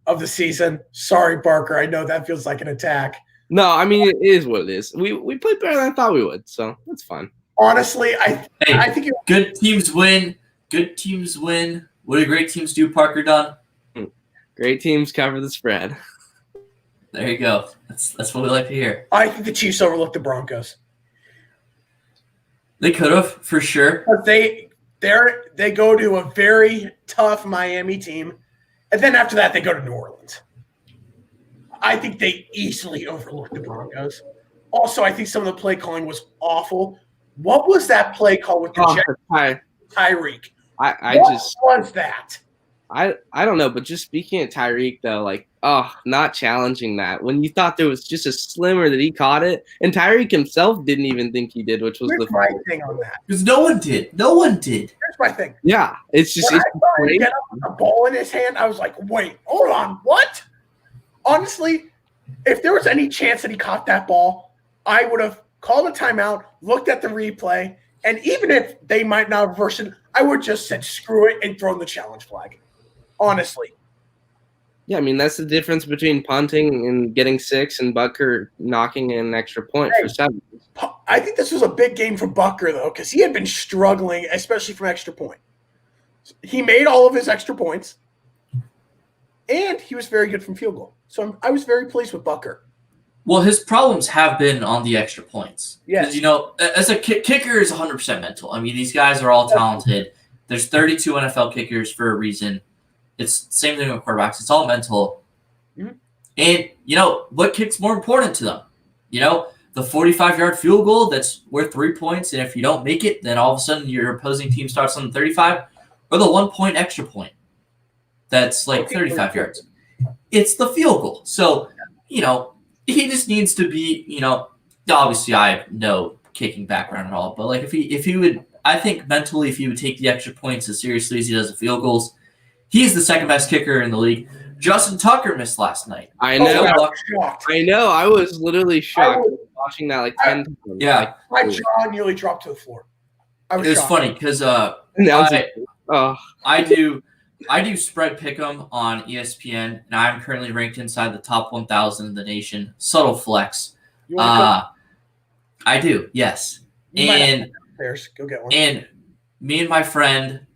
of the season. Sorry, Barker. I know that feels like an attack. No, I mean, it is what it is. We played better than I thought we would, so that's fine. Honestly, I think good teams win. Good teams win. What do great teams do, Parker Dunn? Great teams cover the spread. There you go. That's what we like to hear. I think the Chiefs overlooked the Broncos. They could have, for sure. But they go to a very tough Miami team, and then after that they go to New Orleans. I think they easily overlooked the Broncos. Also, I think some of the play calling was awful. What was that play call with the Tyreek? What was that? I don't know, but just speaking of Tyreek, though, like, not challenging that. When you thought there was just a slimmer that he caught it, and Tyreek himself didn't even think he did, which was Here's my thing on that. Because no one did. No one did. Here's my thing. Yeah, it's just when I saw him get up with the ball in his hand, I was like, wait, hold on, what? Honestly, if there was any chance that he caught that ball, I would have called a timeout, looked at the replay, and even if they might not reverse it, I would just said screw it and thrown the challenge flag. Honestly. Yeah, I mean, that's the difference between punting and getting 6 and Butker knocking in an extra point for 7. I think this was a big game for Butker, though, because he had been struggling, especially from extra point. He made all of his extra points, and he was very good from field goal. So I was very pleased with Butker. Well, his problems have been on the extra points. Yes. Because, as a kicker is 100% mental. I mean, these guys are all talented. There's 32 NFL kickers for a reason. It's the same thing with quarterbacks. It's all mental. Mhm. And, what kick's more important to them? The 45-yard field goal that's worth 3 points, and if you don't make it, then all of a sudden your opposing team starts on the 35, or the 1-point extra point that's like 35 yards. It's the field goal. So, he just needs to be, obviously I have no kicking background at all, but like if he would, I think mentally if he would take the extra points as seriously as he does the field goals, he's the second best kicker in the league. Justin Tucker missed last night. I know. I was shocked. I know. I was literally shocked watching that like 10 times. Yeah. My jaw nearly dropped to the floor. I was It was shocked. funny because Oh, I do spread pick'em on ESPN, and I'm currently ranked inside the top 1,000 in the nation. Subtle flex. You want I do, yes. You might have And Bears, go get one. and me and my friend,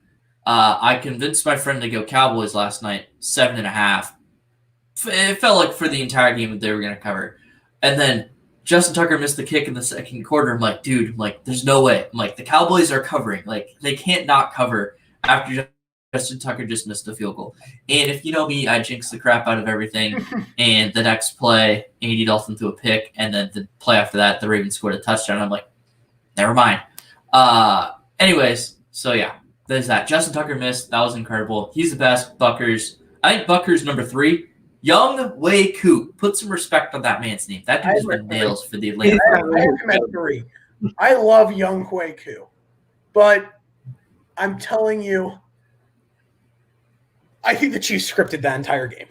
I convinced my friend to go Cowboys last night, 7.5. It felt like for the entire game that they were going to cover. And then Justin Tucker missed the kick in the second quarter. I'm like, dude, there's no way. I'm like, the Cowboys are covering. Like, they can't not cover after Justin Tucker just missed a field goal. And if you know me, I jinx the crap out of everything. And the next play, Andy Dalton threw a pick. And then the play after that, the Ravens scored a touchdown. I'm like, never mind. Anyways, so yeah, there's that. Justin Tucker missed. That was incredible. He's the best. I think Butker's number 3. Young Wei Koo. Put some respect on that man's name. That dude has been nails for the Atlanta. I have him at 3. I love Young Hui Koo, but I'm telling you, I think the Chiefs scripted that entire game.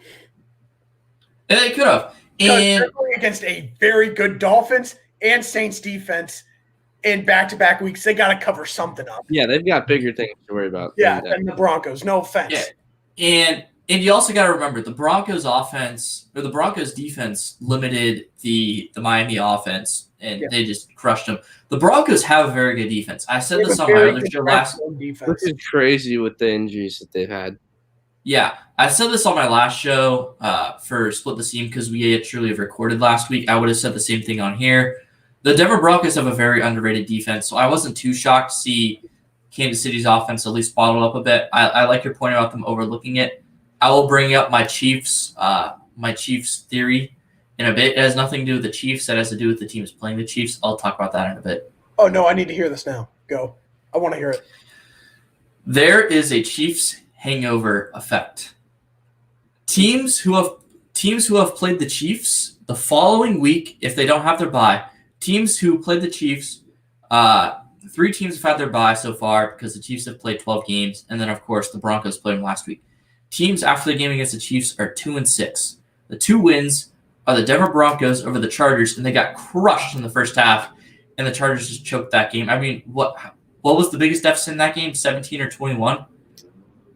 And they could have. Because And they're going against a very good Dolphins and Saints defense in back-to-back weeks. They got to cover something up. yeah, they've got bigger things to worry about. Yeah, than that. and the Broncos. No offense. yeah. And you also got to remember the Broncos offense or the Broncos defense limited the Miami offense, and they just crushed them. The Broncos have a very good defense. I said They have this a on my very other good show last. defense. Which is crazy with the injuries that they've had. Yeah, I said this on my last show for Split the Seam because we actually have recorded last week. I would have said the same thing on here. The Denver Broncos have a very underrated defense, so I wasn't too shocked to see Kansas City's offense at least bottled up a bit. I like your point about them overlooking it. I will bring up my Chiefs theory in a bit. It has nothing to do with the Chiefs. That has to do with the teams playing the Chiefs. I'll talk about that in a bit. Oh, no, I need to hear this now. Go. I want to hear it. There is a Chiefs hangover effect. Teams who have played the Chiefs the following week, if they don't have their bye, teams who played the Chiefs, 3 teams have had their bye so far because the Chiefs have played 12 games, and then of course the Broncos played them last week. Teams after the game against the Chiefs are 2-6. The 2 wins are the Denver Broncos over the Chargers, and they got crushed in the first half, and the Chargers just choked that game. I mean, what was the biggest deficit in that game? 17 or 21?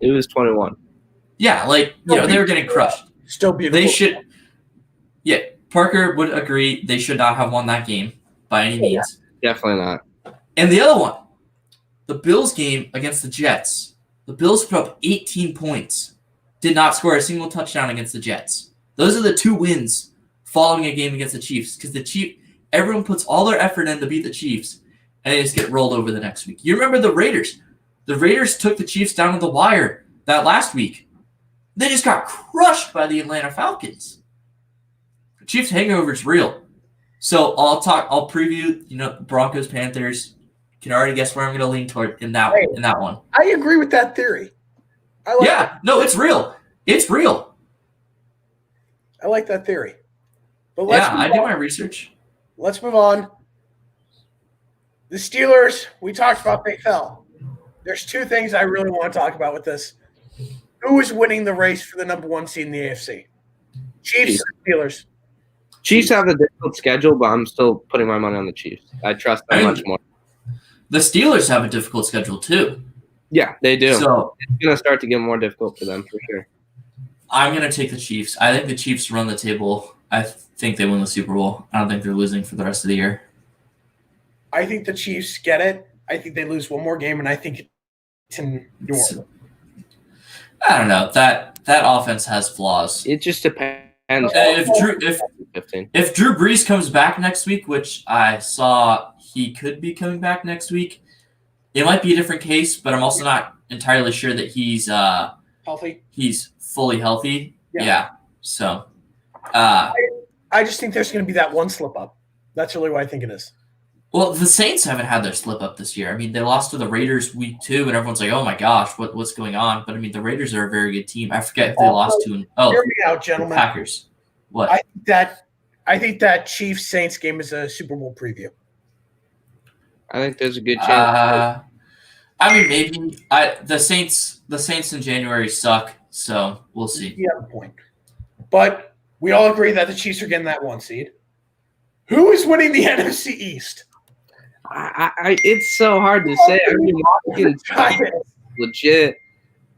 It was 21. Yeah, they were getting crushed. Still beautiful. They should. Yeah, Parker would agree they should not have won that game by any means. Definitely not. And the other one, the Bills game against the Jets. The Bills put up 18 points. Did not score a single touchdown against the Jets. Those are the 2 wins following a game against the Chiefs because everyone puts all their effort in to beat the Chiefs, and they just get rolled over the next week. You remember the Raiders? The Raiders took the Chiefs down to the wire that last week. They just got crushed by the Atlanta Falcons. The Chiefs hangover is real. So I'll preview, Broncos, Panthers. You can already guess where I'm going to lean toward in that one. I agree with that theory. No, it's real. It's real. I like that theory. But I do my research. Let's move on. The Steelers, we talked about they fell. There's 2 things I really want to talk about with this. Who is winning the race for the number 1 seed in the AFC? Chiefs or Steelers? Chiefs have a difficult schedule, but I'm still putting my money on the Chiefs. I trust them much more. The Steelers have a difficult schedule too. Yeah, they do. So it's going to start to get more difficult for them for sure. I'm going to take the Chiefs. I think the Chiefs run the table. I think they win the Super Bowl. I don't think they're losing for the rest of the year. I think the Chiefs get it. I think they lose one more game, and I think it's in New Orleans. I don't know. That offense has flaws. It just depends. If Drew Brees comes back next week, which I saw he could be coming back next week, it might be a different case, but I'm also not entirely sure that he's Healthy. He's fully healthy. Yeah. So I just think there's going to be that one slip up. That's really what I think it is. well, the Saints haven't had their slip up this year. I mean, they lost to the Raiders week 2, and everyone's like, "Oh my gosh, what's going on?" But I mean, the Raiders are a very good team. I forget if they lost to Hear me out, the gentlemen. Packers. What? I think that Chiefs Saints game is a Super Bowl preview. I think there's a good chance. I mean, maybe. The Saints in January suck, so we'll see. You have a point. But we all agree that the Chiefs are getting that 1 seed. Who is winning the NFC East? It's so hard to say. I mean, Washington's legit.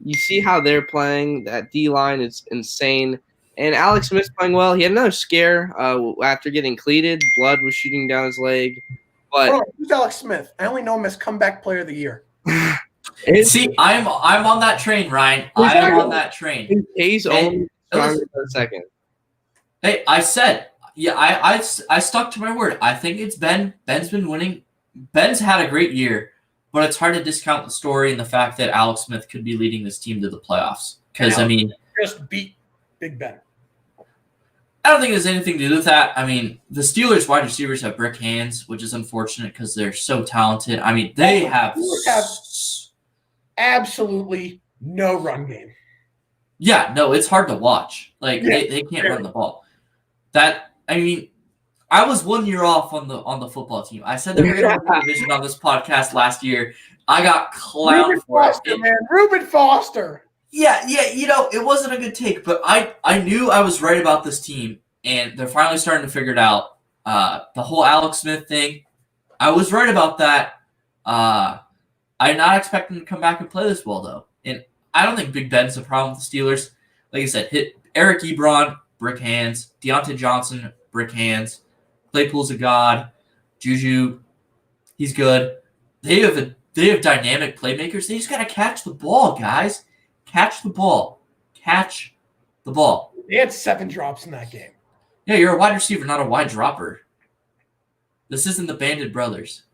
You see how they're playing. That D-line is insane. And Alex Smith's playing well. He had another scare after getting cleated. Blood was shooting down his leg. But Hold on, who's Alex Smith? I only know him as comeback player of the year. See, I'm on that train, Ryan. I am on that train. He's only stronger for a second. Hey, I said, yeah, I stuck to my word. I think it's Ben. Ben's been winning. Ben's had a great year, but it's hard to discount the story and the fact that Alex Smith could be leading this team to the playoffs. Because, I mean, Just beat Big Ben. I don't think there's anything to do with that. I mean, the Steelers wide receivers have brick hands, which is unfortunate because they're so talented. I mean, they have absolutely no run game. Yeah, no, it's hard to watch. Like they can't run the ball. I was 1 year off on the football team. I said that we were going to win the division on this podcast last year. I got clowned for Foster, it. man. Reuben Foster. Yeah, it wasn't a good take, but I knew I was right about this team, and they're finally starting to figure it out. The whole Alex Smith thing, I was right about that. I'm not expecting them to come back and play this well, though. And I don't think Big Ben's a problem with the Steelers. Like I said, hit Eric Ebron, brick hands. Deontay Johnson, brick hands. Claypool's a god. Juju, he's good. They have dynamic playmakers. They just got to catch the ball, guys. Catch the ball. Catch the ball. They had 7 drops in that game. Yeah, you're a wide receiver, not a wide dropper. This isn't the Bandit Brothers.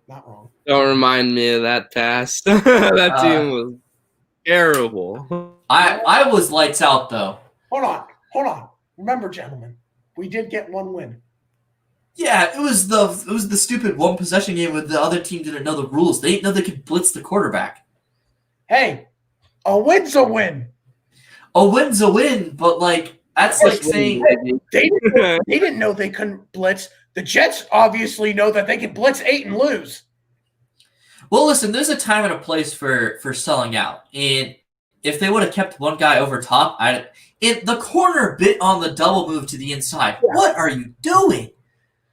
Not wrong. Don't remind me of that pass. That team was terrible. I was lights out, though. Hold on. Remember, gentlemen, we did get 1 win. Yeah, it was the stupid 1 possession game where the other team didn't know the rules. They didn't know they could blitz the quarterback. Hey, a win's a win. A win's a win, but like that's like saying They didn't know they couldn't blitz. The Jets obviously know that they can blitz 8 and lose. Well, listen, there's a time and a place for selling out. And if they would have kept one guy over top, the corner bit on the double move to the inside. Yeah. What are you doing?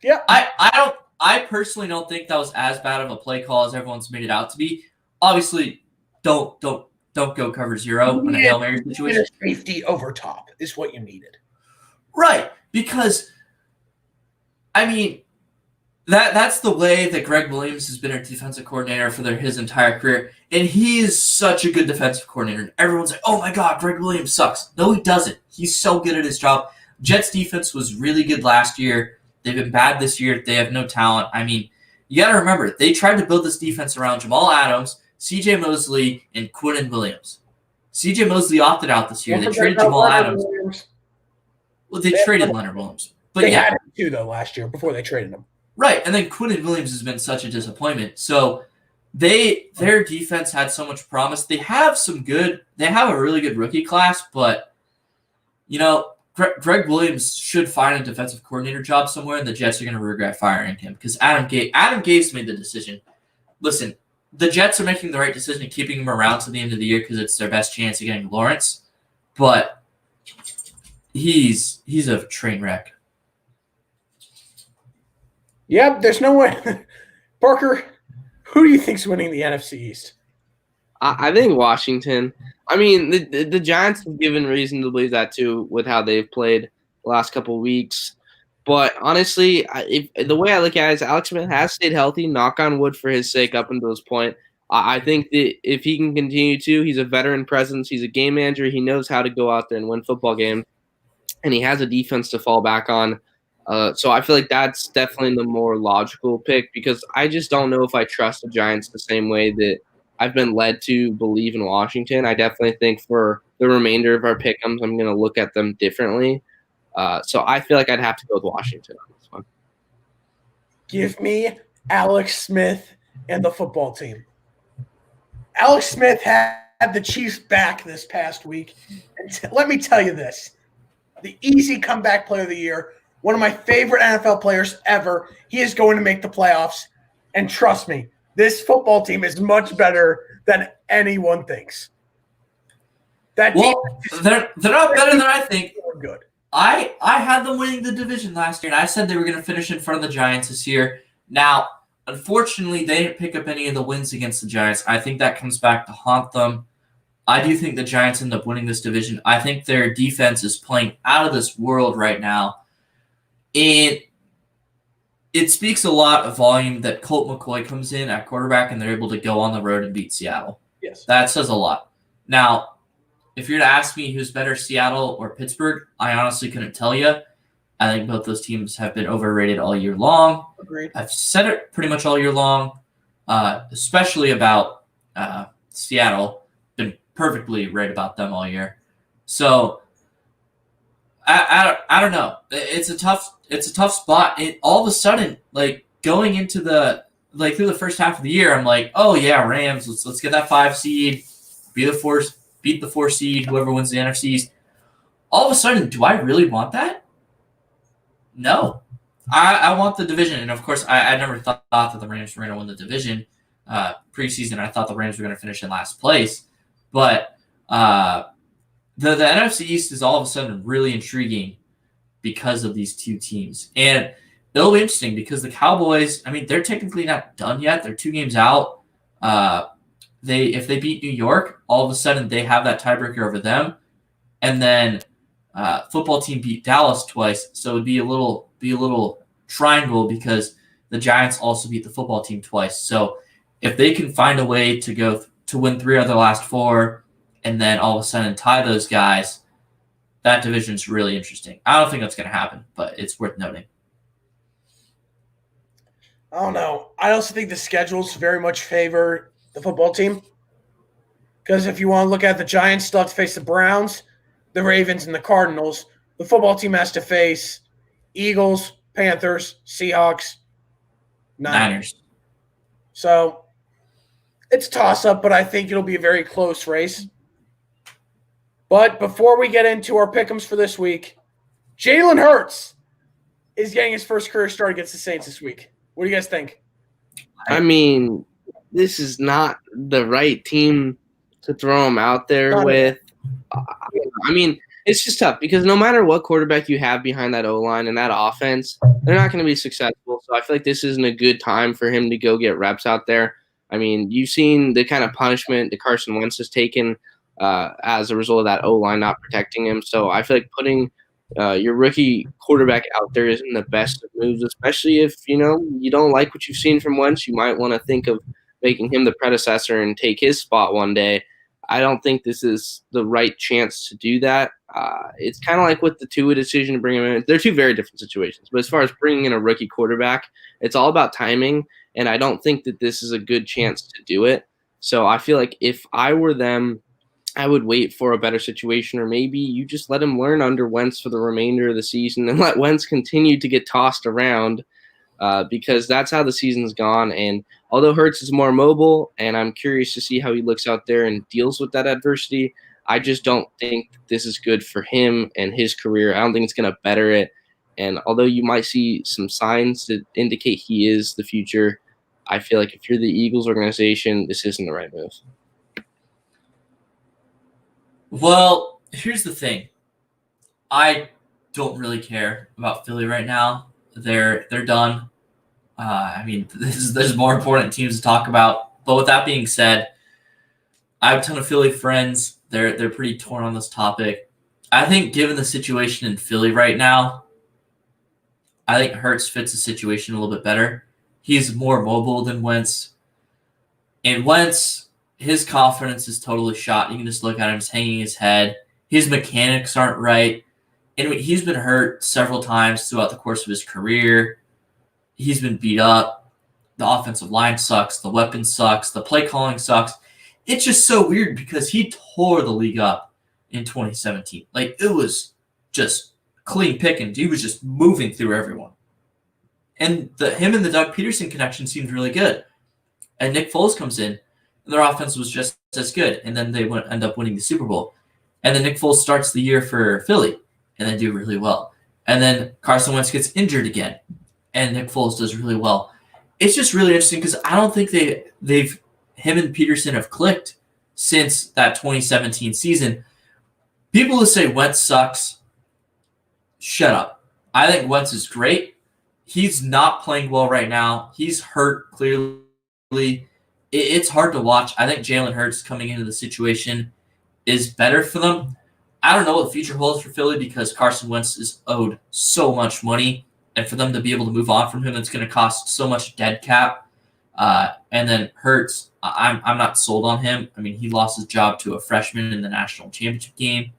Yeah. I personally don't think that was as bad of a play call as everyone's made it out to be. Obviously, don't go cover 0 in a Hail Mary situation. Safety over top is what you needed. Right. Because I mean, that's the way that Greg Williams has been a defensive coordinator for his entire career. And he is such a good defensive coordinator. And everyone's like, oh my God, Greg Williams sucks. No, he doesn't. He's so good at his job. Jets defense was really good last year. They've been bad this year. They have no talent. I mean, you got to remember, they tried to build this defense around Jamal Adams, C.J. Mosley, and Quinnen Williams. C.J. Mosley opted out this year. They traded Jamal Adams. Well, they traded Leonard Williams. But they had him too, though, last year before they traded him. Right, and then Quinnen Williams has been such a disappointment. So their defense had so much promise. They have a really good rookie class, but Greg Williams should find a defensive coordinator job somewhere, and the Jets are going to regret firing him because Adam Gase made the decision. Listen, the Jets are making the right decision keeping him around to the end of the year because it's their best chance of getting Lawrence, but he's a train wreck. Yep, there's no way. Parker, who do you think's winning the NFC East? I think Washington. I mean, the Giants have given reason to believe that too with how they've played the last couple of weeks. But honestly, the way I look at it is Alex Smith has stayed healthy, knock on wood for his sake up until this point. I think that if he can continue to, he's a veteran presence. He's a game manager. He knows how to go out there and win football games. And he has a defense to fall back on. So I feel like that's definitely the more logical pick because I just don't know if I trust the Giants the same way that I've been led to believe in Washington. I definitely think for the remainder of our pick'ems, I'm going to look at them differently. So I feel like I'd have to go with Washington on this one. Give me Alex Smith and the football team. Alex Smith had the Chiefs back this past week. And let me tell you this. The easy comeback player of the year, one of my favorite NFL players ever. He is going to make the playoffs. And trust me, this football team is much better than anyone thinks. That Well, they're not better than I think. team good. I had them winning the division last year, and I said they were going to finish in front of the Giants this year. Now, unfortunately, they didn't pick up any of the wins against the Giants. I think that comes back to haunt them. I do think the Giants end up winning this division. I think their defense is playing out of this world right now. It speaks a lot of volume that Colt McCoy comes in at quarterback and they're able to go on the road and beat Seattle. Yes. That says a lot. Now, if you're to ask me who's better, Seattle or Pittsburgh, I honestly couldn't tell you. I think both those teams have been overrated all year long. Agreed. I've said it pretty much all year long, especially about Seattle. Been perfectly right about them all year. So I don't know. It's a tough spot. All of a sudden, like going into through the first half of the year, I'm like, oh yeah, Rams. Let's get that 5 seed, beat the 4 seed, whoever wins the NFC East. All of a sudden, do I really want that? No. I want the division. And of course, I never thought that the Rams were going to win the division. Preseason, I thought the Rams were going to finish in last place. But the NFC East is all of a sudden really intriguing because of these two teams. And it'll be interesting because the Cowboys, I mean, they're technically not done yet. They're 2 games out. If they beat New York, all of a sudden they have that tiebreaker over them. And then football team beat Dallas twice, so it'd be a little triangle because the Giants also beat the football team twice. So if they can find a way to win 3 of their last 4 and then all of a sudden tie those guys, that division's really interesting. I don't think that's going to happen, but it's worth noting. I don't know. I also think the schedules very much favor the football team. Because if you want to look at the Giants, still have to face the Browns, the Ravens, and the Cardinals. The football team has to face Eagles, Panthers, Seahawks, Niners. So it's a toss-up, but I think it'll be a very close race. But before we get into our pick'ems for this week, Jalen Hurts is getting his first career start against the Saints this week. What do you guys think? I mean, this is not the right team to throw him out there with. I mean, it's just tough because no matter what quarterback you have behind that O-line and that offense, they're not going to be successful. So I feel like this isn't a good time for him to go get reps out there. I mean, you've seen the kind of punishment that Carson Wentz has taken as a result of that O-line not protecting him. So I feel like putting your rookie quarterback out there isn't the best of moves, especially if, you don't like what you've seen from Wentz. You might want to think of making him the predecessor and take his spot one day. I don't think this is the right chance to do that. It's kind of like with the Tua decision to bring him in. They're 2 very different situations. But as far as bringing in a rookie quarterback, it's all about timing, and I don't think that this is a good chance to do it. So I feel like if I were them, I would wait for a better situation, or maybe you just let him learn under Wentz for the remainder of the season and let Wentz continue to get tossed around because that's how the season's gone. And although Hurts is more mobile, and I'm curious to see how he looks out there and deals with that adversity, I just don't think this is good for him and his career. I don't think it's going to better it. And although you might see some signs that indicate he is the future, I feel like if you're the Eagles organization, this isn't the right move. Well, here's the thing. I don't really care about Philly right now. They're done. I mean, there's more important teams to talk about. But with that being said, I have a ton of Philly friends. They're pretty torn on this topic. I think given the situation in Philly right now, I think Hurts fits the situation a little bit better. He's more mobile than Wentz. And Wentz, his confidence is totally shot. You can just look at him, he's hanging his head. His mechanics aren't right. And he's been hurt several times throughout the course of his career. He's been beat up. The offensive line sucks. The weapon sucks. The play calling sucks. It's just so weird because he tore the league up in 2017. Like, it was just clean pickings. He was just moving through everyone. And him and the Doug Peterson connection seemed really good. And Nick Foles comes in, and their offense was just as good. And then they end up winning the Super Bowl. And then Nick Foles starts the year for Philly, and they do really well. And then Carson Wentz gets injured again, and Nick Foles does really well. It's just really interesting because I don't think him and Peterson have clicked since that 2017 season. People who say Wentz sucks, shut up. I think Wentz is great. He's not playing well right now. He's hurt, clearly. It's hard to watch. I think Jalen Hurts coming into the situation is better for them. I don't know what the future holds for Philly because Carson Wentz is owed so much money. And for them to be able to move on from him, it's going to cost so much dead cap. And then Hurts, I'm not sold on him. I mean, he lost his job to a freshman in the national championship game.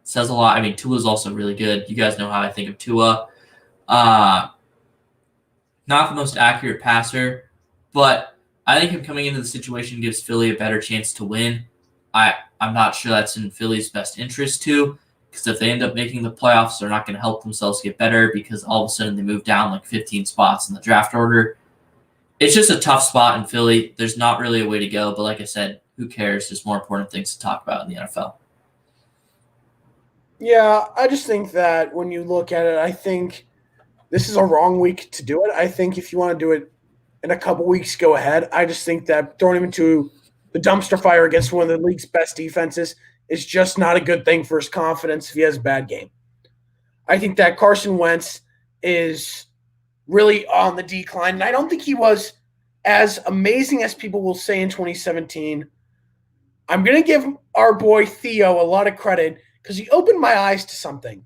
Says a lot. I mean, Tua's also really good. You guys know how I think of Tua. Not the most accurate passer, but I think him coming into the situation gives Philly a better chance to win. I'm not sure that's in Philly's best interest too, because if they end up making the playoffs, they're not going to help themselves get better because all of a sudden they move down like 15 spots in the draft order. It's just a tough spot in Philly. There's not really a way to go, but like I said, who cares? There's more important things to talk about in the NFL. Yeah, I just think that when you look at it, I think this is a wrong week to do it. I think if you want to do it in a couple weeks, go ahead. I just think that throwing him into the dumpster fire against one of the league's best defenses is just not a good thing for his confidence if he has a bad game. I think that Carson Wentz is really on the decline, and I don't think he was as amazing as people will say in 2017. I'm going to give our boy Theo a lot of credit because he opened my eyes to something.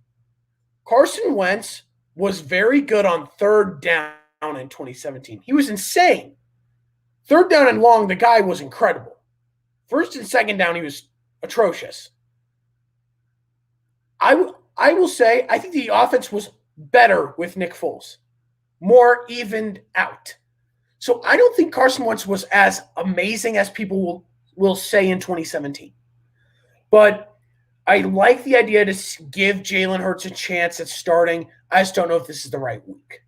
Carson Wentz was very good on third down in 2017. He was insane. Third down and long, the guy was incredible. First and second down, he was atrocious. I will say I think the offense was better with Nick Foles, more evened out. So I don't think Carson Wentz was as amazing as people will say in 2017. But I like the idea to give Jalen Hurts a chance at starting. I just don't know if this is the right week.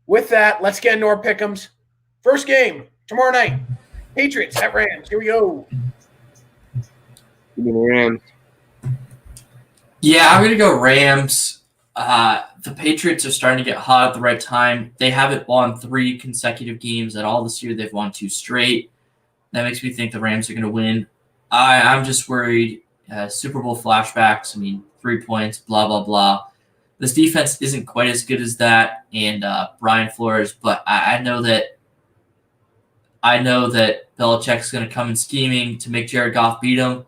With that, let's get into our pick'ems. First game, tomorrow night. Patriots at Rams. Here we go. Rams. Yeah, I'm going to go Rams. The Patriots are starting to get hot at the right time. They haven't won 3 consecutive games at all this year. They've won 2 straight. That makes me think the Rams are going to win. I'm just worried. Super Bowl flashbacks. I mean, 3 points, blah, blah, blah. This defense isn't quite as good as that, and Brian Flores, but I know that Belichick's going to come in scheming to make Jared Goff beat him.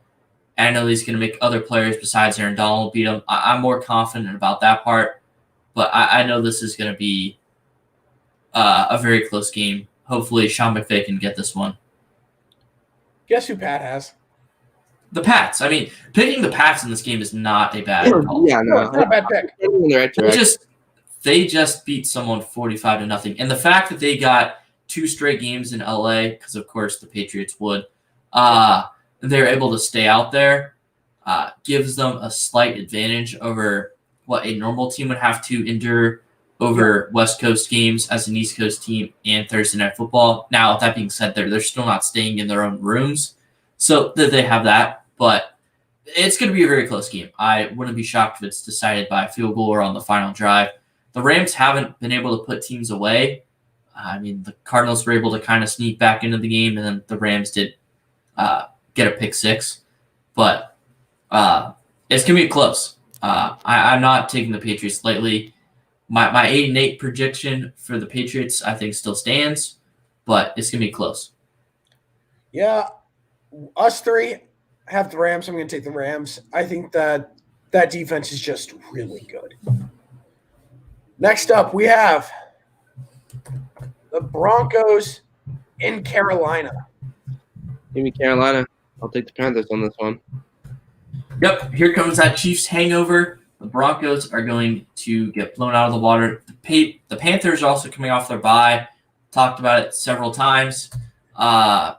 And I know he's going to make other players besides Aaron Donald beat him. I'm more confident about that part, but I know this is going to be a very close game. Hopefully, Sean McVay can get this one. Guess who Pat has? The Pats. I mean, picking the Pats in this game is not a bad call. Yeah, No, no. it's not a bad pick. In the right direction. They just beat someone 45-0. And the fact that they got 2 straight games in LA, because of course the Patriots would, they're able to stay out there, gives them a slight advantage over what a normal team would have to endure over West Coast games as an East Coast team and Thursday Night Football. Now, that being said, they're still not staying in their own rooms, so that they have that. But it's going to be a very close game. I wouldn't be shocked if it's decided by a field goal or on the final drive. The Rams haven't been able to put teams away. I mean, the Cardinals were able to kind of sneak back into the game, and then the Rams did get a pick 6. But it's going to be close. I'm not taking the Patriots lightly. My 8-8 prediction for the Patriots, I think, still stands, but it's going to be close. Yeah, us three have the Rams. I'm going to take the Rams. I think that defense is just really good. Next up, we have the Broncos in Carolina. Give me Carolina. I'll take the Panthers on this one. Yep, here comes that Chiefs hangover. The Broncos are going to get blown out of the water. The Panthers are also coming off their bye. Talked about it several times. I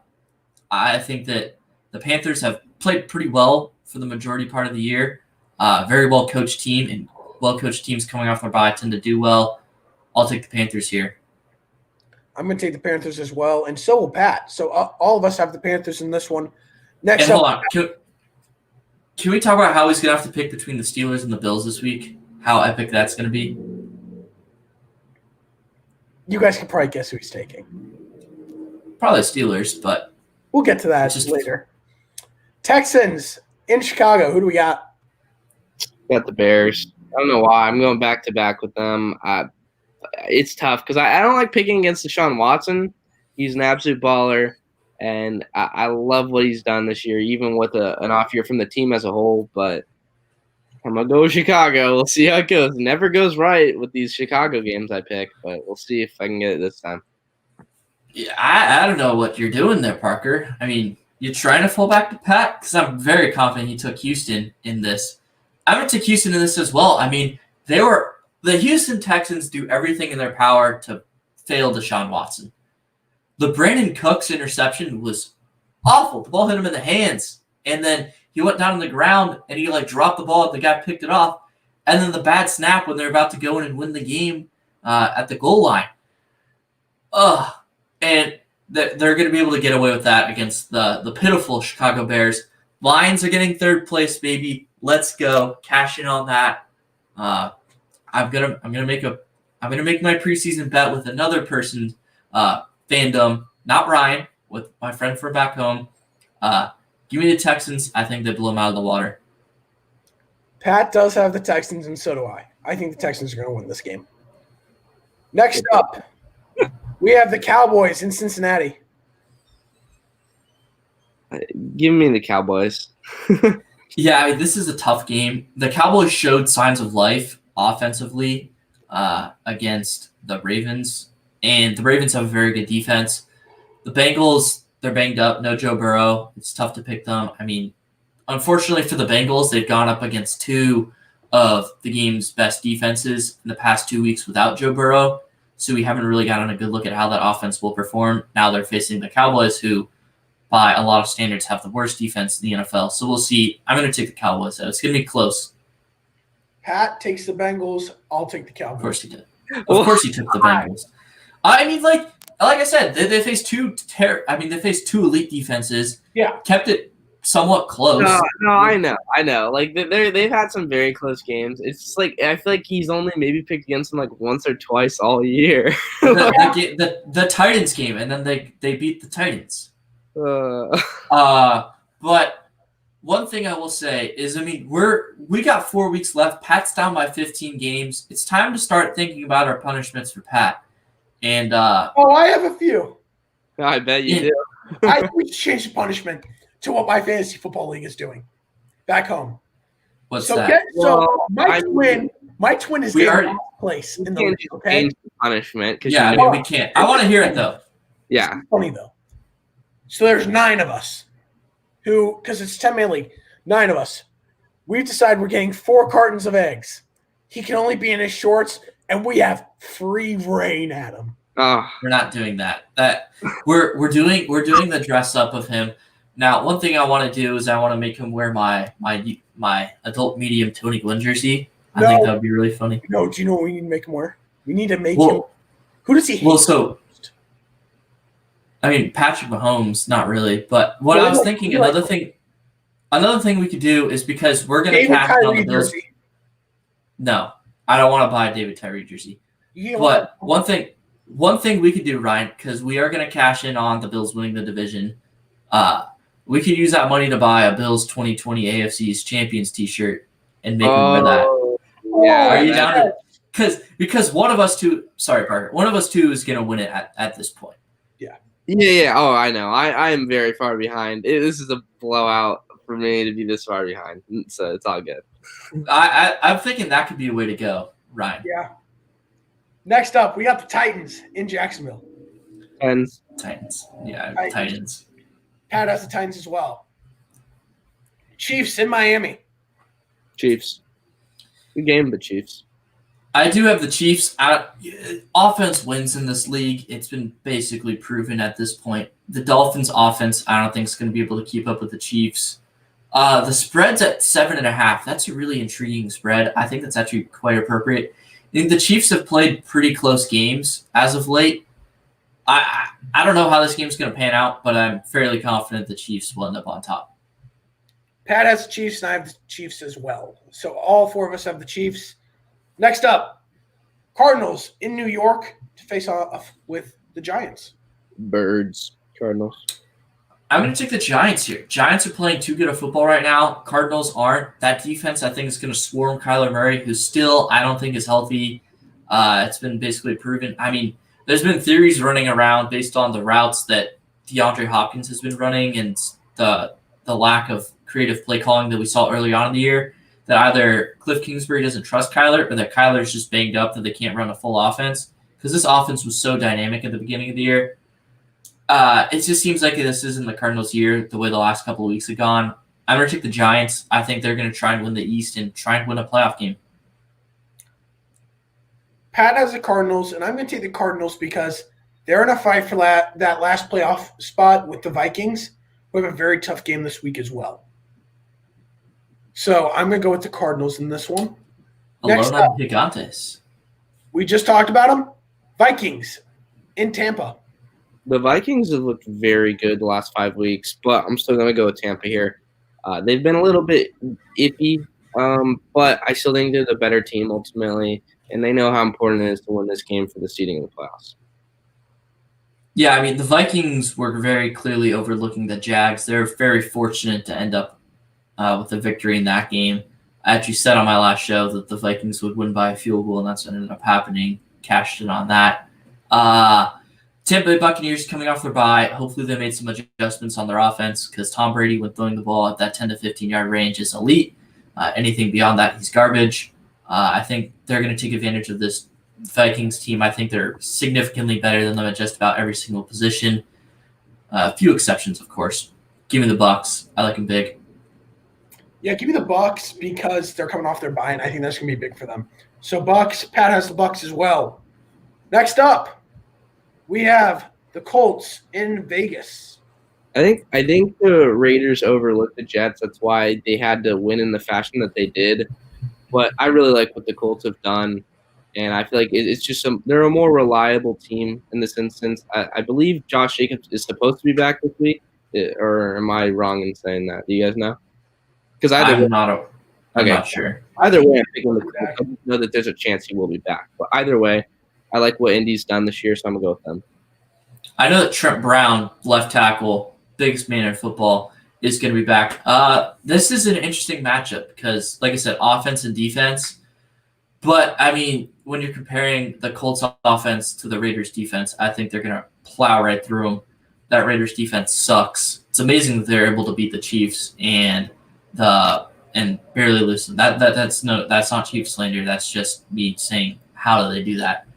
think that the Panthers have played pretty well for the majority part of the year. Very well-coached team, and well-coached teams coming off their bye tend to do well. I'll take the Panthers here. I'm going to take the Panthers as well, and so will Pat. So all of us have the Panthers in this one. Next And up, hold on. Can we talk about how he's going to have to pick between the Steelers and the Bills this week? How epic that's going to be? you guys can probably guess who he's taking. Probably the Steelers, but We'll get to that later. Texans in Chicago. Who do we got? Got the Bears. I don't know why. I'm going back to back with them. It's tough because I don't like picking against Deshaun Watson. He's an absolute baller, and I love what he's done this year, even with an off year from the team as a whole. But I'm going to go with Chicago. We'll see how it goes. It never goes right with these Chicago games I pick, but we'll see if I can get it this time. yeah, I don't know what you're doing there, Parker. I mean, you're trying to fall back to Pat? Because I'm very confident he took Houston in this. I'm going to take Houston in this as well. I mean, the Houston Texans do everything in their power to fail Deshaun Watson. The Brandon Cooks interception was awful. The ball hit him in the hands, and then he went down on the ground, and he dropped the ball, and the guy picked it off. And then the bad snap when they're about to go in and win the game at the goal line. And they're going to be able to get away with that against the pitiful Chicago Bears. Lions are getting third place, baby. Let's go. Cash in on that. I'm gonna make my preseason bet with another person's fandom, not Ryan, with my friend from back home. Give me the Texans. I think they blow them out of the water. Pat does have the Texans, and so do I. I think the Texans are going to win this game. Next up, we have the Cowboys in Cincinnati. Give me the Cowboys. Yeah, I mean, this is a tough game. The Cowboys showed signs of life offensively against the Ravens, and the Ravens have a very good defense. The Bengals, they're banged up. No Joe Burrow. It's tough to pick them. I mean, unfortunately for the Bengals, they've gone up against two of the game's best defenses in the past 2 weeks without Joe Burrow, so we haven't really gotten a good look at how that offense will perform. Now they're facing the Cowboys, who by a lot of standards have the worst defense in the NFL. So we'll see. I'm going to take the Cowboys, though. It's going to be close. Pat takes the Bengals. I'll take the Cowboys. Of course he did. Of course he took the Bengals. I mean, like I said, they faced two elite defenses. Yeah. Kept it somewhat close. No, I know. Like they've had some very close games. It's just like I feel like he's only maybe picked against them like once or twice all year. The Titans game, and then they beat the Titans. But one thing I will say is, I mean, we got 4 weeks left. Pat's down by 15 games. It's time to start thinking about our punishments for Pat. And I have a few. I bet you do. I think we should change the punishment to what my fantasy football league is doing back home. What's that? My twin is getting last place in the league. Okay. Change the punishment. Yeah, I mean, we can't. I want to hear it though. Yeah. It's funny though. So there's 9 of us who, because it's 10-man league, 9 of us. We've decided we're getting 4 cartons of eggs. He can only be in his shorts, and we have free reign at him. Oh. We're not doing that. We're doing the dress up of him. Now, one thing I want to do is I want to make him wear my adult medium Tony Gwynn jersey. I think that would be really funny. No, do you know what we need to make him wear? We need to make him. Who does he hate? Well, so I mean, Patrick Mahomes, not really. But what I was thinking, another thing we could do is, because we're going to cash on the Bills. Jersey. No, I don't want to buy a David Tyree jersey. But one thing we could do, Ryan, because we are going to cash in on the Bills winning the division. We could use that money to buy a Bills 2020 AFC's Champions T-shirt and make them wear that. Yeah, are you down? Because one of us two, sorry, Parker, one of us two is going to win it at this point. Yeah. Oh, I know. I am very far behind. This is a blowout for me to be this far behind. So it's all good. I'm thinking that could be a way to go, Ryan. Yeah. Next up, we got the Titans in Jacksonville. Tens. Titans. Yeah, Titans. Titans. Pat has the Titans as well. Chiefs in Miami. Chiefs. Good game, but Chiefs. I do have the Chiefs. Offense wins in this league. It's been basically proven at this point. The Dolphins' offense, I don't think is going to be able to keep up with the Chiefs. The spread's at 7.5. That's a really intriguing spread. I think that's actually quite appropriate. I think the Chiefs have played pretty close games as of late. I don't know how this game's going to pan out, but I'm fairly confident the Chiefs will end up on top. Pat has the Chiefs, and I have the Chiefs as well. So all four of us have the Chiefs. Next up, Cardinals in New York to face off with the Giants. Birds. Cardinals. I'm going to take the Giants here. Giants are playing too good of football right now. Cardinals aren't. That defense, I think, is going to swarm Kyler Murray, who still I don't think is healthy. It's been basically proven. I mean, there's been theories running around based on the routes that DeAndre Hopkins has been running and the lack of creative play calling that we saw early on in the year, that either Cliff Kingsbury doesn't trust Kyler or that Kyler's just banged up that they can't run a full offense, because this offense was so dynamic at the beginning of the year. It just seems like this isn't the Cardinals' year the way the last couple of weeks have gone. I'm going to take the Giants. I think they're going to try and win the East and try and win a playoff game. Pat has the Cardinals, and I'm going to take the Cardinals because they're in a fight for that last playoff spot with the Vikings, who have a very tough game this week as well. So I'm going to go with the Cardinals in this one. Next Alona up, Gigantes. we just talked about them. Vikings in Tampa. The Vikings have looked very good the last 5 weeks, but I'm still going to go with Tampa here. They've been a little bit iffy, but I still think they're the better team ultimately, and they know how important it is to win this game for the seeding in the playoffs. Yeah, I mean, the Vikings were very clearly overlooking the Jags. They're very fortunate to end up with a victory in that game. I actually said on my last show that the Vikings would win by a field goal, and that's what ended up happening. Cashed in on that. Tampa Bay Buccaneers coming off their bye. Hopefully they made some adjustments on their offense, because Tom Brady, when throwing the ball at that 10 to 15-yard range, is elite. Anything beyond that, he's garbage. I think they're going to take advantage of this Vikings team. I think they're significantly better than them at just about every single position. A few exceptions, of course. Give me the Bucs. I like them big. Yeah, give me the Bucs because they're coming off their bye, and I think that's going to be big for them. So Bucs, Pat has the Bucs as well. Next up, we have the Colts in Vegas. I think the Raiders overlooked the Jets. That's why they had to win in the fashion that they did. But I really like what the Colts have done, and I feel like it's just they're a more reliable team in this instance. I believe Josh Jacobs is supposed to be back this week, or am I wrong in saying that? Do you guys know? Because I'm not sure. Either way, I'm picking the Colts. I just know that there's a chance he will be back. But either way, I like what Indy's done this year, so I'm going to go with them. I know that Trent Brown, left tackle, biggest man in football, is going to be back. This is an interesting matchup because, like I said, offense and defense. But, I mean, when you're comparing the Colts offense to the Raiders defense, I think they're going to plow right through them. That Raiders defense sucks. It's amazing that they're able to beat the Chiefs and barely lose. That's not Chiefs slander. That's just me saying, how do they do that?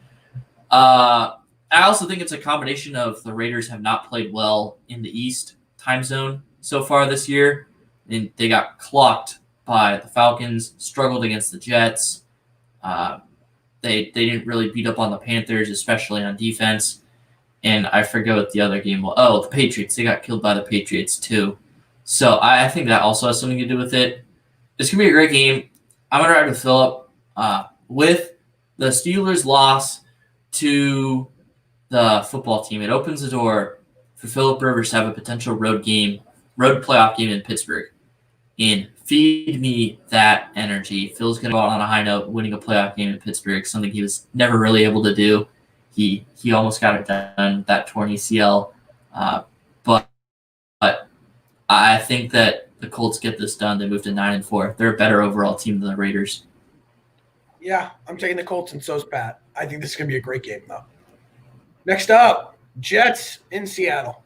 I also think it's a combination of the Raiders have not played well in the East time zone so far this year. And they got clocked by the Falcons, struggled against the Jets. They didn't really beat up on the Panthers, especially on defense. And I forget what the other game was. Oh, the Patriots. They got killed by the Patriots too. So I think that also has something to do with it. It's going to be a great game. I'm going to ride with Philip. With the Steelers' loss to the football team, it opens the door for Philip Rivers to have a potential road playoff game in Pittsburgh. And feed me that energy. Phil's going to go out on a high note, winning a playoff game in Pittsburgh, something he was never really able to do. He almost got it done, that torn ACL. But I think that the Colts get this done. They moved to 9-4. They're a better overall team than the Raiders. Yeah, I'm taking the Colts, and so's Pat. I think this is going to be a great game, though. Next up, Jets in Seattle.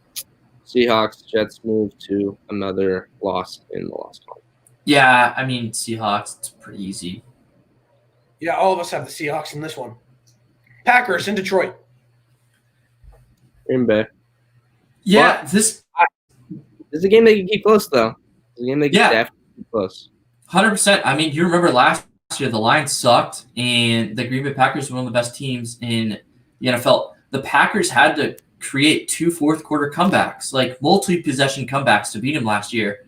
Seahawks, Jets move to another loss in the loss column. Yeah, I mean Seahawks. It's pretty easy. Yeah, all of us have the Seahawks in this one. Packers in Detroit. Green Bay. Yeah, this It's a game they can keep close, though. It's a game they can Yeah. definitely keep close. 100%. I mean, you remember last year the Lions sucked, and the Green Bay Packers were one of the best teams in the NFL. The Packers had to create 2 fourth-quarter comebacks, like multi-possession comebacks to beat them last year.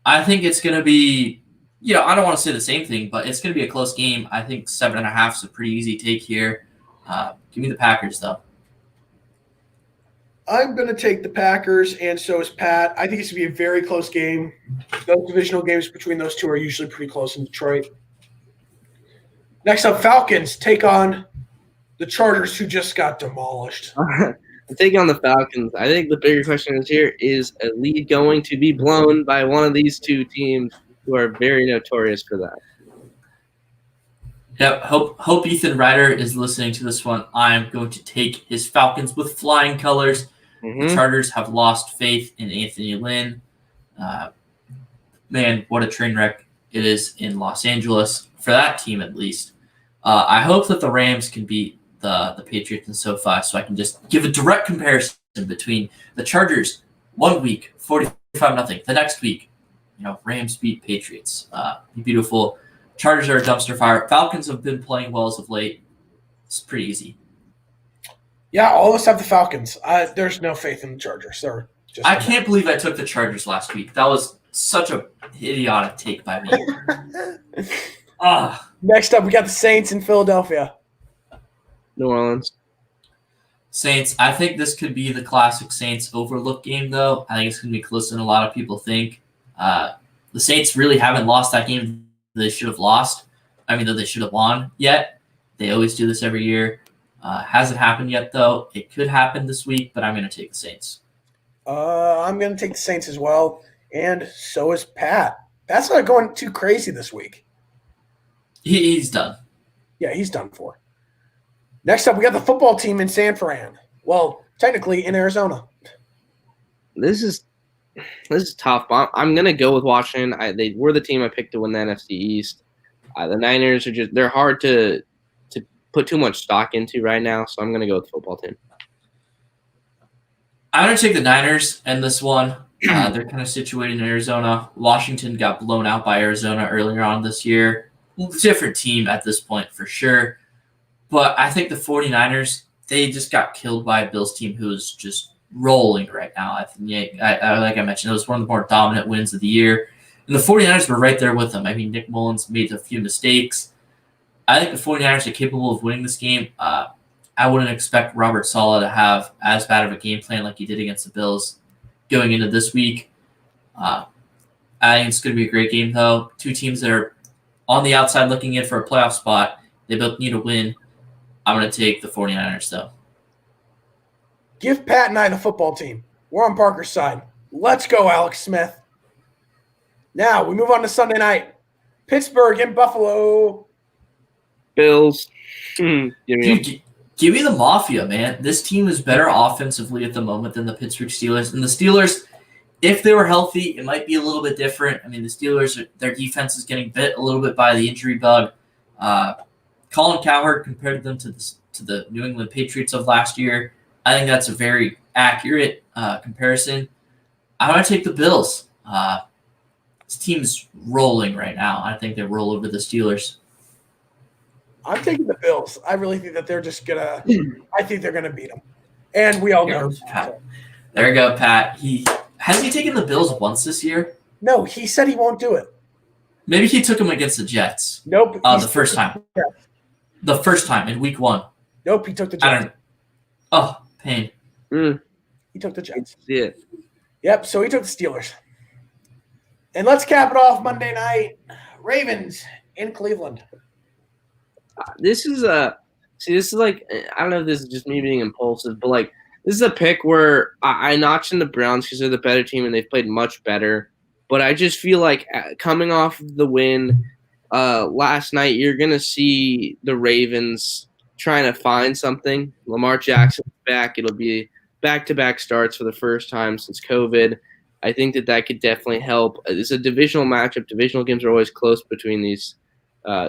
I think it's going to be, I don't want to say the same thing, but it's going to be a close game. I think 7.5 is a pretty easy take here. Give me the Packers, though. I'm going to take the Packers, and so is Pat. I think it's going to be a very close game. Those divisional games between those two are usually pretty close in Detroit. Next up, Falcons take on the Chargers, who just got demolished. I'm taking on the Falcons. I think the bigger question is a lead going to be blown by one of these two teams who are very notorious for that? Yep. Hope Ethan Ryder is listening to this one. I'm going to take his Falcons with flying colors. The Chargers have lost faith in Anthony Lynn. Man, what a train wreck it is in Los Angeles, for that team at least. I hope that the Rams can beat the Patriots in SoFi, so I can just give a direct comparison between the Chargers 1 week, 45-0. The next week, Rams beat Patriots. Beautiful. Chargers are a dumpster fire. Falcons have been playing well as of late. It's pretty easy. Yeah, all of us have the Falcons. There's no faith in the Chargers. I can't believe I took the Chargers last week. That was such a idiotic take by me. Next up, we got the Saints in Philadelphia. New Orleans. Saints. I think this could be the classic Saints overlook game, though. I think it's going to be closer than a lot of people think. The Saints really haven't lost that game they should have lost. I mean, that they should have won yet. They always do this every year. Hasn't happened yet, though. It could happen this week, but I'm going to take the Saints. I'm going to take the Saints as well, and so is Pat. Pat's not going too crazy this week. He's done. Yeah, he's done for. Next up, we got the football team in San Fran. Well, technically in Arizona. This is tough. I'm gonna go with Washington. They were the team I picked to win the NFC East. The Niners are they're hard to put too much stock into right now, so I'm gonna go with the football team. I'm going to take the Niners in this one. They're kind of situated in Arizona. Washington got blown out by Arizona earlier on this year. Different team at this point for sure. But I think the 49ers, they just got killed by a Bills team who is just rolling right now. I think, like I mentioned, it was one of the more dominant wins of the year. And the 49ers were right there with them. I mean, Nick Mullins made a few mistakes. I think the 49ers are capable of winning this game. I wouldn't expect Robert Saleh to have as bad of a game plan like he did against the Bills going into this week. I think it's going to be a great game, though. Two teams that are on the outside looking in for a playoff spot. They both need a win. I'm going to take the 49ers, though. Give Pat and I the football team. We're on Parker's side. Let's go, Alex Smith. Now, we move on to Sunday night. Pittsburgh and Buffalo. Bills. Give me the Mafia, man. This team is better offensively at the moment than the Pittsburgh Steelers. And the Steelers, if they were healthy, it might be a little bit different. I mean, the Steelers, their defense is getting bit a little bit by the injury bug. Colin Cowherd compared them to the New England Patriots of last year. I think that's a very accurate comparison. I'm going to take the Bills. This team's rolling right now. I think they roll over the Steelers. I'm taking the Bills. I really think that they're just gonna. I think they're gonna beat them, and we all know. There you go, Pat. Hasn't he taken the Bills once this year? No, he said he won't do it. Maybe he took them against the Jets. Nope. The first time. The first time in Week 1. Nope, he took the Jets. I don't know. Oh, pain. He took the Jets. Yeah. Yep. So he took the Steelers. And let's cap it off Monday night. Ravens in Cleveland. This is like, I don't know if this is just me being impulsive, but like this is a pick where I notch in the Browns because they're the better team and they've played much better. But I just feel like coming off the win last night, you're gonna see the Ravens trying to find something. Lamar Jackson's back. It'll be back-to-back starts for the first time since COVID. I think that could definitely help. It's a divisional matchup. Divisional games are always close between these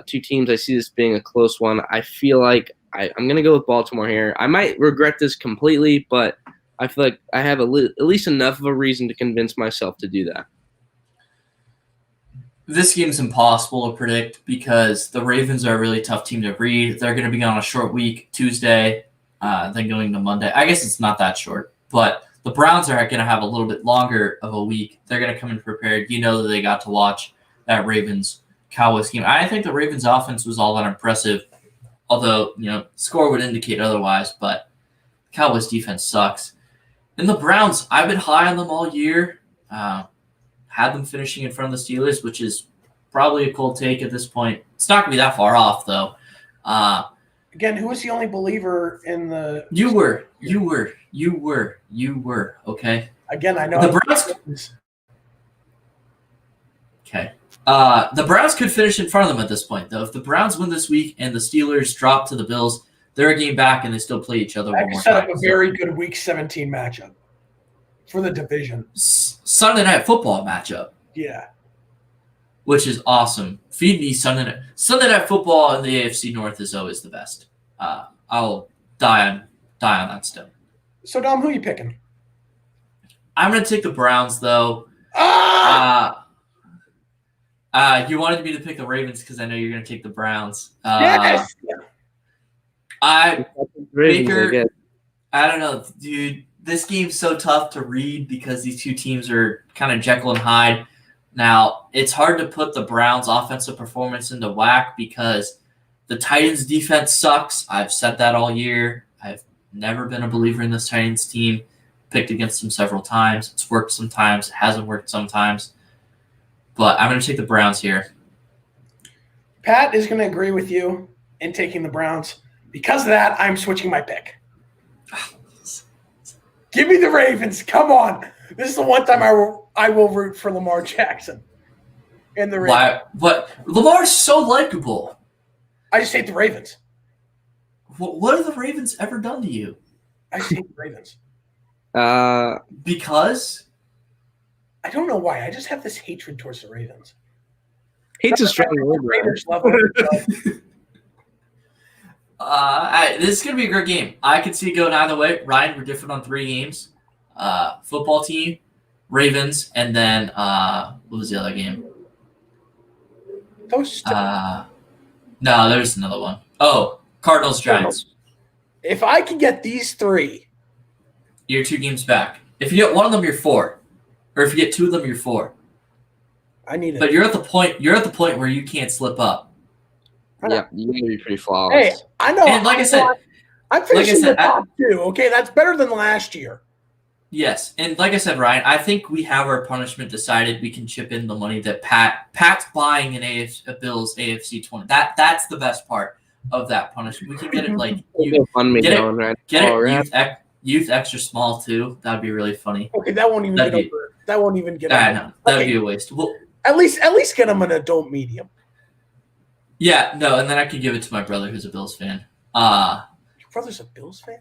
two teams. I see this being a close one. I feel like I'm going to go with Baltimore here. I might regret this completely, but I feel like I have at least enough of a reason to convince myself to do that. This game's impossible to predict because the Ravens are a really tough team to read. They're going to be on a short week, Tuesday, then going to Monday. I guess it's not that short, but the Browns are going to have a little bit longer of a week. They're going to come in prepared. You know that they got to watch that Ravens-Cowboys game. I think the Ravens' offense was all that impressive, although, score would indicate otherwise, but Cowboys' defense sucks. And the Browns, I've been high on them all year. Had them finishing in front of the Steelers, which is probably a cold take at this point. It's not going to be that far off, though. Again, who was the only believer in the? You were. Okay. Again, I know the Browns. Okay. The Browns could finish in front of them at this point, though. If the Browns win this week and the Steelers drop to the Bills, they're a game back and they still play each other that one more set time. up a very good Week 17 matchup for the division. Sunday Night Football matchup. Yeah. Which is awesome. Feed me Sunday Night. Sunday Night Football in the AFC North is always the best. I'll die on that stone. So, Dom, who are you picking? I'm going to take the Browns, though. You wanted me to pick the Ravens because I know you're going to take the Browns. Yes. Baker, I don't know, dude. This game's so tough to read because these two teams are kind of Jekyll and Hyde. Now, it's hard to put the Browns' offensive performance into whack because the Titans' defense sucks. I've said that all year. I've never been a believer in this Titans team. Picked against them several times. It's worked sometimes. It hasn't worked sometimes. But I'm going to take the Browns here. Pat is going to agree with you in taking the Browns. Because of that, I'm switching my pick. Give me the Ravens. Come on. This is the one time I will root for Lamar Jackson. And the Ravens. Why? But Lamar's so likable. I just hate the Ravens. What have the Ravens ever done to you? I just hate the Ravens. Because? I don't know why. I just have this hatred towards the Ravens. Hate's a strong word. Raiders level. This is going to be a great game. I could see it going either way. Ryan, we're different on 3 games. Football team, Ravens, and then what was the other game? Those two. No, there's another one. Oh, Cardinals, Giants. If I can get these 3. You're 2 games back. If you get one of them, you're 4. Or if you get 2 of them, you're 4. I need it. But you're at the point where you can't slip up. Yeah, you need to be pretty flawless. Hey, I know. And like I said, I'm finishing like I said, the top 2. Okay, that's better than last year. yes, and like I said, Ryan, I think we have our punishment decided. We can chip in the money that Pat's buying a Bills AFC 20. That's the best part of that punishment. We can get it like youth extra small too. That'd be really funny. Okay, that won't even get over. That won't even get. I know that'd be a waste. Well, at least get him an adult medium. Yeah, no, and then I could give it to my brother who's a Bills fan. Your brother's a Bills fan?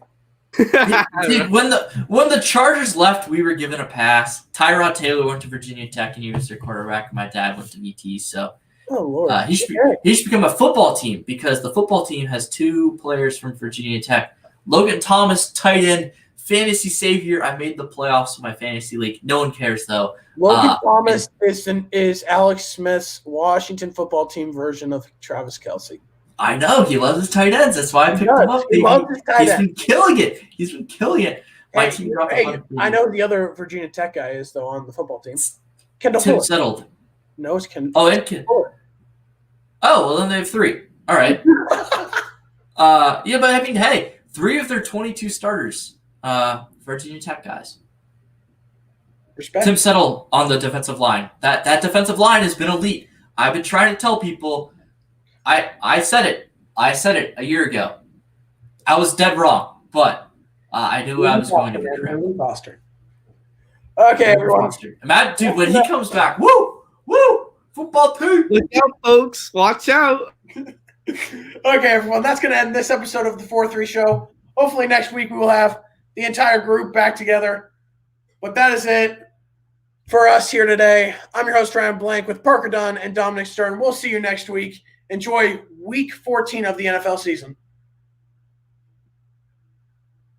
Dude, when the Chargers left, we were given a pass. Tyrod Taylor went to Virginia Tech and he was their quarterback. My dad went to VT, so oh Lord, he should become a football team because the football team has 2 players from Virginia Tech. Logan Thomas, tight end, fantasy savior. I made the playoffs in my fantasy league. No one cares though. Logan Thomas is Alex Smith's Washington football team version of Travis Kelce. I know he loves his tight ends. That's why I picked him up. He loves his tight He's end. been killing it. My team dropped 100. I know the other Virginia Tech guy is though on the football team. Kendall Tim Fuller. settled. No, it's Kendall. Oh, and Fuller. Oh, well then they have 3. All right. Yeah, but I mean, hey, 3 of their 22 starters, Virginia Tech guys. Respect. Tim Settle on the defensive line. That defensive line has been elite. I've been trying to tell people. I said it. I said it a year ago. I was dead wrong, but I knew I was going to be correct. Foster. Okay, everyone. Dude, when he comes back, woo, football team. Look out, folks. Watch out. Okay, everyone. That's going to end this episode of the 4-3 show. Hopefully next week we will have the entire group back together. But that is it for us here today. I'm your host, Ryan Blank, with Parker Dunn and Dominic Stern. We'll see you next week. Enjoy week 14 of the NFL season.